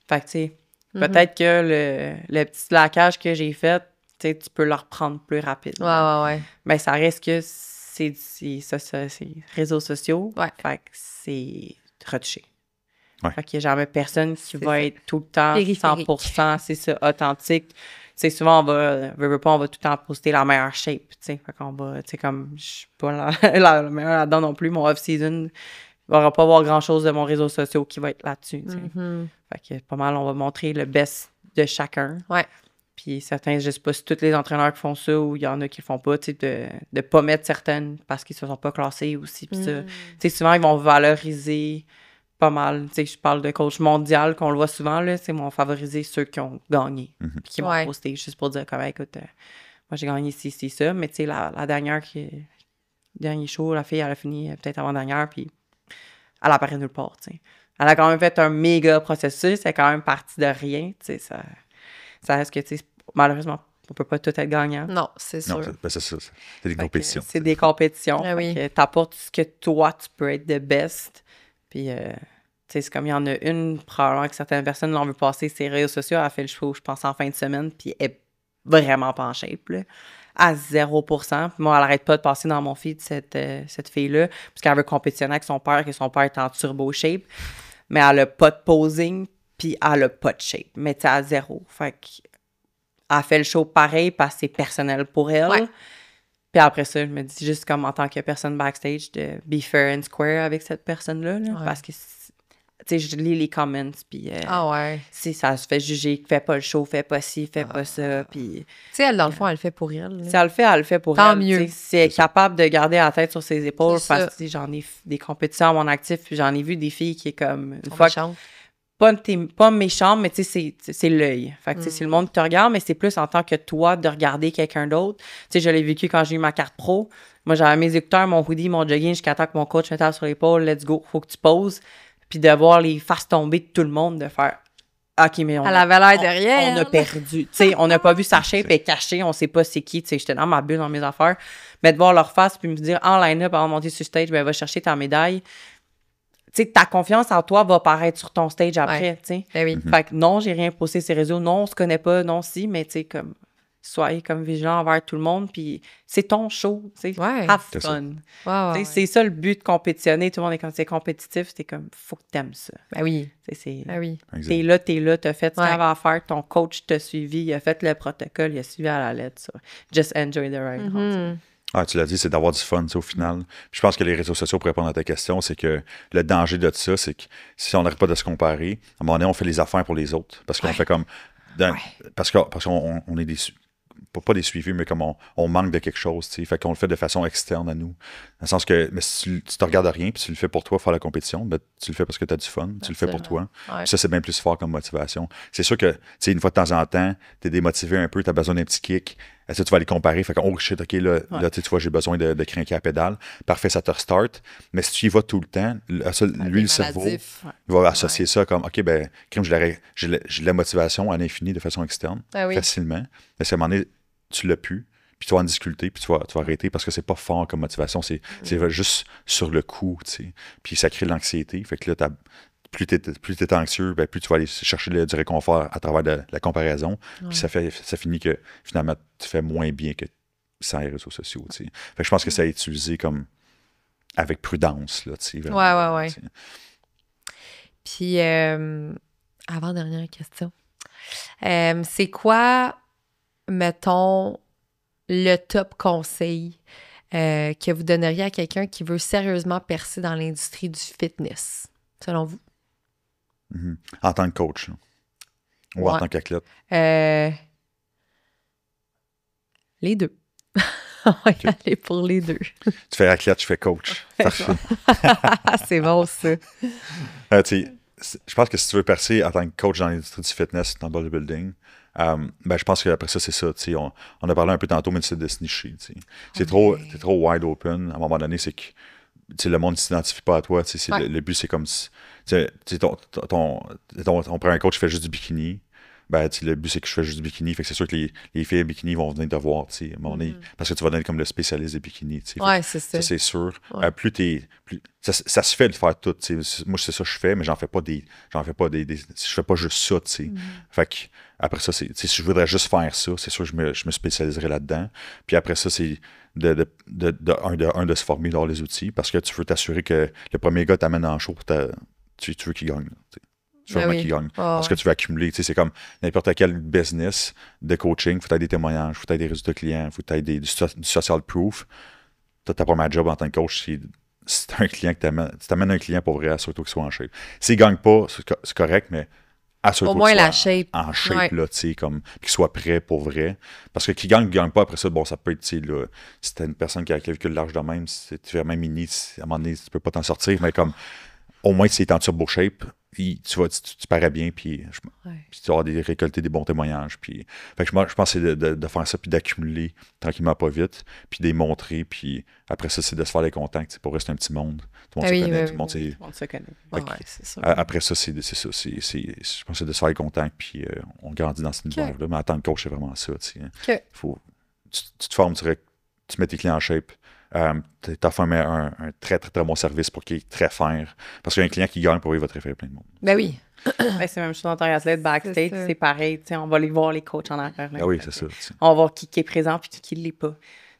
Fait que, tu sais, peut-être que le petit slackage que j'ai fait, tu sais, tu peux le reprendre plus rapide. Ouais. Mais ça reste que c'est réseaux sociaux. Ouais. Fait que c'est retouché. Ouais. Fait qu'il n'y a jamais personne qui va être tout le temps périphérique. 100%, c'est ça, authentique. Tu sais, souvent, on va tout le temps poster la meilleure shape, tu sais. Fait qu'on va, tu sais, comme, je suis pas la meilleure là-dedans non plus, mon off-season, il ne va pas avoir grand-chose de mon réseau social qui va être là-dessus, tu sais. Fait que pas mal, on va montrer le best de chacun. Ouais. Puis certains, je sais pas si tous les entraîneurs qui font ça ou il y en a qui le font pas, tu sais, de pas mettre certaines parce qu'ils se sont pas classés aussi, puis ça. Tu sais, souvent, ils vont valoriser pas mal. Tu sais, je parle de coach mondial, qu'on le voit souvent, là, c'est vont favoriser ceux qui ont gagné, puis qui vont poster juste pour dire, comme, écoute, moi, j'ai gagné ci, ça, mais tu sais, la dernière dernier show, la fille, elle a fini peut-être avant-dernière, puis elle apparaît nulle part, tu sais. Elle a quand même fait un méga processus, elle est quand même partie de rien, tu sais, ça reste que, tu sais, malheureusement, on peut pas tout être gagnant. Non, c'est sûr. Non, c'est ça. C'est des compétitions. C'est des compétitions. Ah oui. T'apportes ce que toi, tu peux être the best. Puis, tu sais, c'est comme il y en a une, probablement que certaines personnes l'ont vu passer ses réseaux sociaux, elle a fait le show, je pense, en fin de semaine, puis elle est vraiment pas en shape, là. À 0%. Puis moi, elle arrête pas de passer dans mon feed, cette fille-là, parce qu'elle veut compétitionner avec son père, que son père est en turbo shape. Mais elle a pas de posing, puis elle a pas de shape. Mais tu sais, à 0. Fait qu'elle fait le show pareil parce que c'est personnel pour elle. Ouais. Puis après ça, je me dis juste comme en tant que personne backstage de be fair and square avec cette personne-là. Là, parce que, tu sais, je lis les comments, puis ça se fait juger, fais pas le show, fais pas ci, fais pas ça, puis... Tu sais, elle, dans le fond, elle le fait pour elle. Si elle le fait pour Tant elle. mieux. Si elle est capable de garder la tête sur ses épaules, C'est parce que j'en ai des compétitions à mon actif, puis j'en ai vu des filles qui est comme... Une Trop fois méchante. pas méchante, mais tu sais, c'est l'œil. Fait que, tu sais, c'est le monde qui te regarde, mais c'est plus en tant que toi de regarder quelqu'un d'autre. Tu sais, je l'ai vécu quand j'ai eu ma carte pro. Moi, j'avais mes écouteurs, mon hoodie, mon jogging, jusqu'à temps que mon coach me tape sur l'épaule, let's go, faut que tu poses. Puis de voir les faces tomber de tout le monde, de faire OK, mais Elle avait l'air de rien. on a perdu. Tu sais, on n'a pas vu sa shape, elle est cachée, on sait pas c'est qui. Tu sais, j'étais dans ma bulle, dans mes affaires. Mais de voir leur face, puis me dire en line-up, avant de monter sur stage, ben va chercher ta médaille. Tu sais, ta confiance en toi va paraître sur ton stage après, tu sais. Ben oui. Fait que non, j'ai rien posté sur les réseaux. Non, on se connaît pas. Non, si, mais tu sais, comme, soyez comme vigilants envers tout le monde. Puis c'est ton show, tu sais. Ouais. Have C'est ça. fun. Ouais, Tu ouais. sais, c'est ça le but de compétitionner. Tout le monde est comme, c'est compétitif. C'est comme, faut que t'aimes ça. Ben oui. Tu sais, Ben oui. Exact. t'es là, t'as fait ce qu'il Ouais. avait à faire. Ton coach t'a suivi. Il a fait le protocole. Il a suivi à la lettre. Ça. Just enjoy the ride. Mhm. Ah, tu l'as dit, c'est d'avoir du fun, tu sais, au final. Puis je pense que les réseaux sociaux, pour répondre à ta question, c'est que le danger de ça, c'est que si on n'arrête pas de se comparer, à un moment donné, on fait les affaires pour les autres. Parce qu'on fait comme... Parce qu'on on est des... Pas des suivis, mais comme on manque de quelque chose, tu sais. Fait qu'on le fait de façon externe à nous. Dans le sens que mais si tu te regardes rien, puis tu le fais pour toi, faire la compétition, ben, tu le fais parce que tu as du fun, tu le fais pour toi. Ouais. Puis ça, c'est bien plus fort comme motivation. C'est sûr que, tu sais, une fois de temps en temps, tu es démotivé un peu, tu as besoin d'un petit kick. Est-ce que tu vas les comparer? Fait que, oh shit, OK, là, tu vois, j'ai besoin de crinquer à la pédale. Parfait, ça te restart. Mais si tu y vas tout le temps, lui, le cerveau, il va associer ça comme, OK, ben, crime, j'ai de la motivation à l'infini de façon externe, Ah oui. facilement. Mais à un moment donné, tu l'as plus, puis tu vas en discuter, puis tu vas arrêter parce que c'est pas fort comme motivation, c'est juste sur le coup, tu sais. Puis ça crée de l'anxiété. Fait que là, plus t'es anxieux, ben, plus tu vas aller chercher du réconfort à travers de la comparaison. Puis ça finit que finalement, tu fais moins bien que sans les réseaux sociaux, tu sais. Fait que je pense que ça a été utilisé comme avec prudence, là, tu sais. Ouais. Tu sais. Puis, avant-dernière question. C'est quoi, mettons, le top conseil que vous donneriez à quelqu'un qui veut sérieusement percer dans l'industrie du fitness, selon vous? Mhm. En tant que coach, là. Ou en tant qu'athlète. Les deux. On va y aller pour les deux. Tu fais athlète, je fais coach. Parfait. C'est bon, ça. Tu sais, je pense que si tu veux percer en tant que coach dans l'industrie du fitness, dans le bodybuilding, ben, je pense qu'après ça, c'est ça. Tu sais, on a parlé un peu tantôt, mais c'est de se nicher. Tu sais. C'est trop wide open. À un moment donné, c'est que tu sais, le monde ne s'identifie pas à toi. Tu sais, le but, c'est comme si tu sais, on prend un coach qui fait juste du bikini. Ben, tu sais, le but, c'est que je fais juste du bikini. Fait que c'est sûr que les filles bikini vont venir te voir, tu sais, à un moment donné, parce que tu vas devenir comme le spécialiste des bikinis, tu sais. Ouais, c'est ça. Ça, c'est sûr. Ouais. Ça se fait de faire tout, tu sais. Moi, c'est ça que je fais, mais je fais pas juste ça, tu sais. Fait que, après ça, tu sais, si je voudrais juste faire ça, c'est sûr que je me spécialiserais là-dedans. Puis après ça, c'est de se former dans les outils, parce que tu veux t'assurer que le premier gars t'amène en show, tu veux qu'il gagne, tu sais. Tu veux vraiment qu'il gagne. Parce que tu veux accumuler. Tu sais, c'est comme n'importe quel business de coaching. Il faut que tu aies des témoignages, il faut que tu aies des résultats clients, il faut que tu aies du social proof. Tu n'as pas ma job en tant que coach. Si tu as un client que tu t'amènes un client pour vrai, assure-toi qu'il soit en shape. S'il ne gagne pas, c'est correct, mais assure-toi au moins qu'il la soit shape. en shape, là, tu sais, comme, qu'il soit prêt pour vrai. Parce que qui gagne pas, après ça, bon, ça peut être, tu sais, là, si t'as une personne qui a un calcul large de même, si tu fais même mini, à un moment donné, tu peux pas t'en sortir, mais comme, au moins, si tu es en turbo shape, tu parais bien, puis tu vas récolter des bons témoignages. Puis, fait que je pense que c'est de faire ça, puis d'accumuler tranquillement pas vite, puis de les montrer, puis après ça, c'est de se faire les contacts. Pour rester un petit monde. Tout le monde se connaît. Tout le monde se connaît. Ouais, c'est ça. Après ça, c'est ça. Je pense que c'est de se faire les contacts, puis on grandit dans cet univers-là. Mais en tant que coach, c'est vraiment ça. Tu te formes, tu mets tes clients en shape. Tu offres un très, très, très bon service pour qu'il est très faire. Parce qu'un client qui gagne, pour lui, il va te référer plein de monde. Ben oui. Ben, c'est la même chose en tant qu'athlète. Backstage, c'est pareil. On va aller voir les coachs en arrière. Ah oui, c'est ça. On va voir qui est présent puis qui ne l'est pas.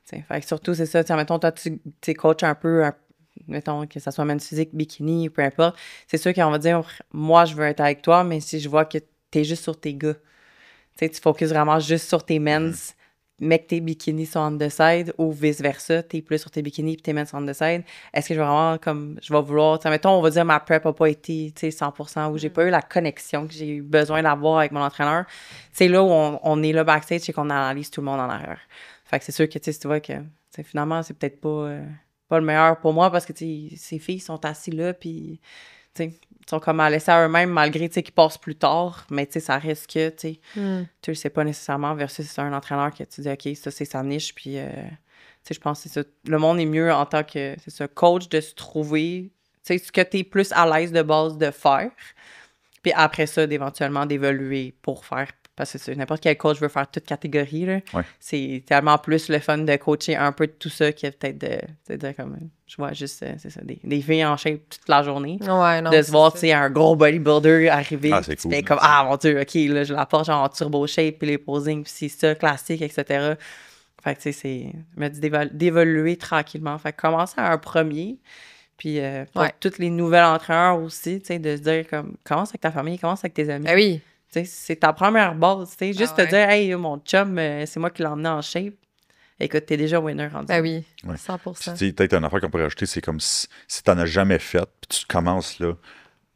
Fait que surtout, c'est ça. Mettons, toi, tu coaches un peu, mettons, que ça soit men's physique, bikini, peu importe. C'est sûr qu'on va dire, moi, je veux être avec toi, mais si je vois que tu es juste sur tes gars, tu focuses vraiment juste sur tes men's, mais que tes bikinis sont on the side, ou vice-versa, t'es plus sur tes bikinis et tes men's on the side, est-ce que je vais vraiment, comme, je vais vouloir, mettons, on va dire, ma prep n'a pas été, 100%, ou j'ai pas eu la connexion que j'ai eu besoin d'avoir avec mon entraîneur. C'est là où on est là backstage, c'est qu'on analyse tout le monde en arrière. Fait que c'est sûr que, si tu vois que, finalement, c'est peut-être pas le meilleur pour moi, parce que, ces filles sont assises là, puis, ils sont comme à laisser à eux-mêmes, malgré, qu'ils passent plus tard, mais, ça reste que, tu le sais pas nécessairement, versus un entraîneur que tu dis, OK, ça, c'est sa niche, puis, je pense que c'est ça. Le monde est mieux en tant que, c'est ça, coach, de se trouver, ce que tu es plus à l'aise de base de faire, Puis après ça, éventuellement, d'évoluer pour faire... Parce que c'est n'importe quel coach veut faire toute catégorie, là. Ouais. C'est tellement plus le fun de coacher un peu de tout ça que peut-être de dire comme... Je vois juste, c'est ça, des filles en shape toute la journée. Ouais, non, De se voir, tu sais, un gros bodybuilder arriver. C'est Tu cool. fais comme, ah mon Dieu, OK, là, je la porte genre en turbo shape, puis les posings, puis c'est ça, classique, etc. Fait que, tu sais, je me dis d'évoluer tranquillement. Fait que commencer à un premier, puis pour tous les nouvelles entraîneurs aussi, tu sais, de se dire comme, commence avec ta famille, commence avec tes amis. Ben oui. Tu sais, c'est ta première base, tu sais, juste te dire, hey, mon chum, c'est moi qui l'ai emmené en shape. Écoute, t'es déjà winner rendu. Ben oui, Ouais. 100%. Puis, peut-être une affaire qu'on pourrait rajouter, c'est comme si t'en as jamais fait, puis tu commences là,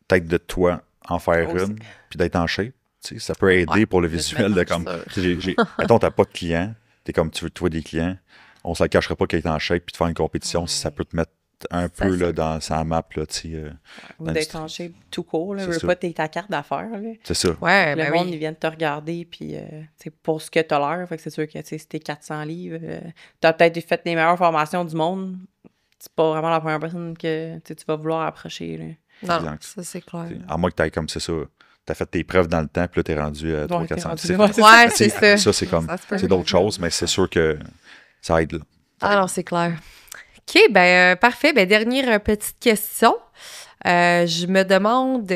peut-être de toi en faire Aussi. une, puis d'être en shape. Tu sais, ça peut aider pour le visuel de comme. sûr. Mettons, t'as pas de clients, t'es comme tu veux trouver des clients, on se la cachera pas qu'il est en shape, puis de faire une compétition, si ça peut te mettre un peu là, dans sa map, là, tu sais. Ou d'être en shape tout court, là. Veux pas t'es ta carte d'affaires, là. C'est ça. Ouais, Le ben monde, oui. ils viennent te regarder, puis pour ce que t'as l'air, fait que c'est sûr que si t'es 400 livres, t'as peut-être fait les meilleures formations du monde, c'est pas vraiment la première personne que tu vas vouloir approcher, là. Non, Exact. ça c'est clair. À moins que t'ailles comme c'est ça. T'as fait tes preuves dans le temps, puis là, t'es rendu à 300-400. Ouais, c'est ça. Ça, c'est comme. C'est d'autres choses, mais c'est sûr que ça aide là. Ah non, c'est clair. OK, ben parfait. Ben dernière petite question. Je me demande,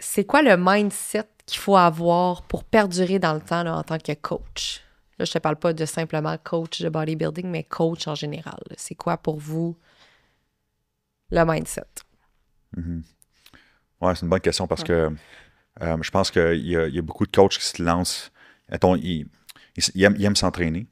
c'est quoi le mindset qu'il faut avoir pour perdurer dans le temps là, en tant que coach? Là, je te parle pas de simplement coach de bodybuilding, mais coach en général. Là. C'est quoi pour vous le mindset? Mm-hmm. Ouais, c'est une bonne question parce que je pense qu'il y a beaucoup de coachs qui se lancent. Mettons, ils aiment s'entraîner.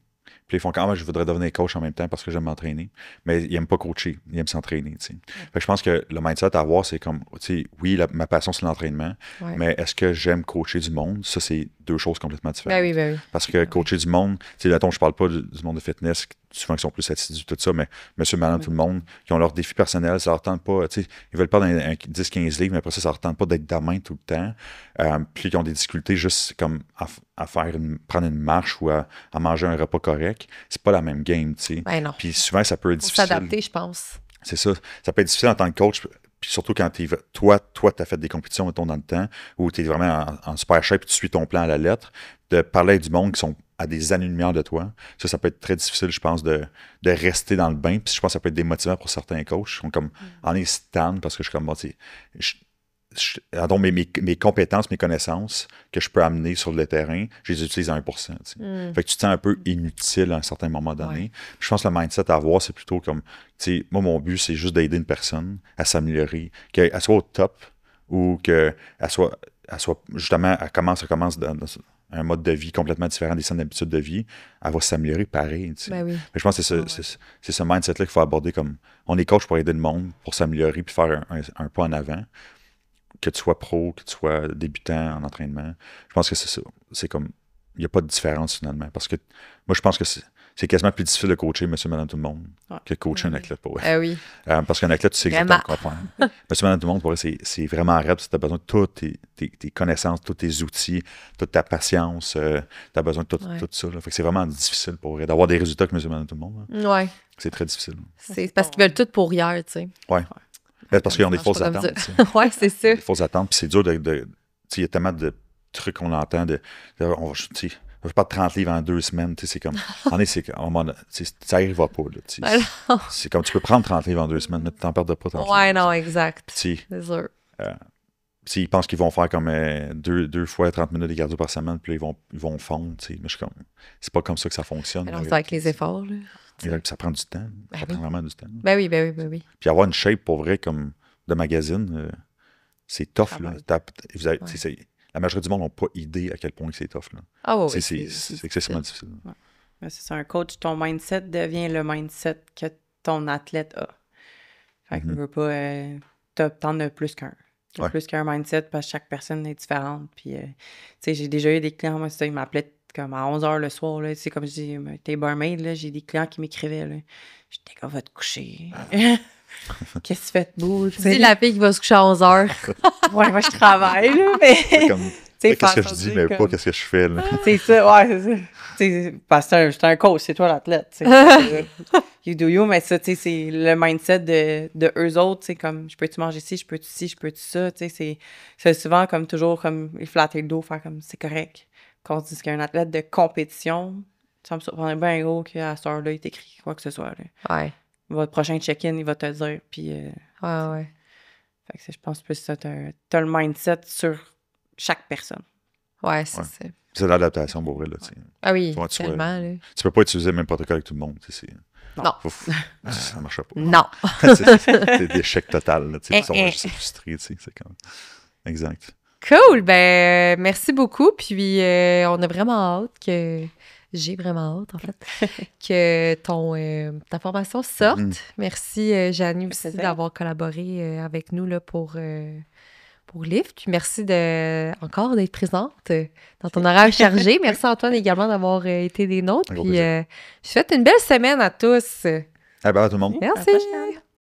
Puis ils font quand même, je voudrais devenir coach en même temps parce que j'aime m'entraîner. Mais ils n'aiment pas coacher, ils aiment s'entraîner. Tu sais. Fait que je pense que le mindset à avoir, c'est comme, tu sais, oui, ma passion, c'est l'entraînement, mais est-ce que j'aime coacher du monde? Ça, c'est deux choses complètement différentes. Ben oui. Parce que coacher du monde, tu sais, là, je parle pas du monde de fitness, souvent qui sont plus assidus, tout ça, mais monsieur, madame, tout le monde, qui ont leurs défis personnels, ça leur tente pas, tu sais, ils veulent pas dans un 10-15 livres, mais après ça leur tente pas d'être d'amain tout le temps. Puis ils ont des difficultés juste comme à prendre une marche ou à manger un repas correct. C'est pas la même game, tu sais. Ben non. Puis souvent, ça peut être Faut difficile. s'adapter, je pense. C'est ça. Ça peut être difficile en tant que coach, puis surtout quand toi, tu as fait des compétitions, mettons, dans le temps, où tu es vraiment en super shape, puis tu suis ton plan à la lettre, de parler avec du monde qui sont à des années-lumière de toi. Ça peut être très difficile, je pense, de rester dans le bain. Puis je pense que ça peut être démotivant pour certains coachs. Ils sont comme en instant, parce que je suis comme, bon, tu sais, donc mes compétences, mes connaissances que je peux amener sur le terrain, je les utilise à 1%. Tu sais. Fait que tu te sens un peu inutile à un certain moment donné. Ouais. Puis je pense que le mindset à avoir, c'est plutôt comme, tu sais, moi, mon but, c'est juste d'aider une personne à s'améliorer, qu'elle soit au top ou qu'elle soit justement, elle commence dans un mode de vie complètement différent des saines habitudes de vie, elle va s'améliorer pareil. Tu sais. Ben oui. Mais je pense que c'est ce mindset-là qu'il faut aborder comme, on est coach pour aider le monde, pour s'améliorer puis faire un pas en avant. Que tu sois pro, que tu sois débutant en entraînement, je pense que c'est ça. C'est comme, il n'y a pas de différence finalement. Parce que moi, je pense que c'est quasiment plus difficile de coacher monsieur, madame, tout le monde que de coacher un athlète pour vrai. Ah oui. Parce qu'un athlète, tu sais exactement quoi faire. Monsieur, madame, tout le monde, pour vrai, c'est vraiment raide parce que tu as besoin de toutes tes connaissances, tous tes outils, toute ta patience. Tu as besoin de tout ça. Là. Fait que c'est vraiment difficile pour vrai d'avoir des résultats que monsieur, madame, tout le monde. Là. Ouais. C'est très difficile. C'est parce qu'ils veulent tout pour hier, tu sais. Ouais. Parce qu'ils ont des fausses attentes. Ouais, c'est ça. Des fausses attentes, puis c'est dur de il y a tellement de trucs qu'on entend je ne pas de 30 livres en 2 semaines, c'est comme, ça n'arrivera pas, là, c'est comme, tu peux prendre 30 livres en 2 semaines, mais tu t'en perds pas 30 livres. Ouais, non, exact. C'est sûr. Ils pensent qu'ils vont faire comme 2 fois 30 minutes de cardio par semaine, puis là, ils vont fondre, mais je suis comme, c'est pas comme ça que ça fonctionne. C'est avec les efforts, là. Exact, ça prend du temps. Ça prend vraiment du temps. Ben oui. Puis avoir une shape pour vrai comme de magazine, c'est tough. Là. La majorité du monde n'a pas idée à quel point c'est tough. Là. Ah oui, c'est excessivement difficile. Ouais. C'est ça, un coach, ton mindset devient le mindset que ton athlète a. Fait que tu veux pas... t'en as plus qu'un. Plus qu'un mindset parce que chaque personne est différente. Puis, tu sais, j'ai déjà eu des clients, moi, ils m'appelaient comme à 11h le soir, là, tu sais, comme je dis, t'es barmaid, là, j'ai des clients qui m'écrivaient, là. J'étais comme, va te coucher. Qu'est-ce que tu fais debout, tu sais? C'est la fille qui va se coucher à 11h. Ouais, moi, je travaille, là, mais... Qu'est-ce que je dis, mais pas qu'est-ce que je fais, là. C'est ça, ouais, c'est ça. Parce que c'est un coach, c'est toi l'athlète. You do you, mais ça, tu sais, c'est le mindset de eux autres, c'est comme, je peux-tu manger ci, je peux-tu ci, je peux-tu ça, tu sais, c'est souvent comme toujours, comme, ils flatter le dos, faire comme, c'est correct. Quand on dit qu'il y a un athlète de compétition, ça me surprendrait bien gros qu'à cette heure-là, il t'écrit quoi que ce soit. Là. Ouais. Votre prochain check-in, il va te le dire, puis... Ouais. Fait que je pense plus que ça, t'as le mindset sur chaque personne. Ouais, c'est ça. C'est l'adaptation pour vrai, là, tu sais. Ah oui, Ouais, tellement, là. Tu peux pas utiliser n'importe quoi avec tout le monde, tu sais. Non. Ça marche pas. Non. C'est d'échec total, là, tu sais. Ils sont juste frustrés, tu sais. C'est comme... Exact. Cool! Ben, merci beaucoup. Puis, on a vraiment hâte que... J'ai vraiment hâte, en fait, que ta formation sorte. Merci, Janie, aussi d'avoir collaboré avec nous là, pour Lift. Puis merci encore d'être présente dans ton horaire chargé. Merci, Antoine, également d'avoir été des nôtres. Puis, je souhaite une belle semaine à tous. À tout le monde. Merci.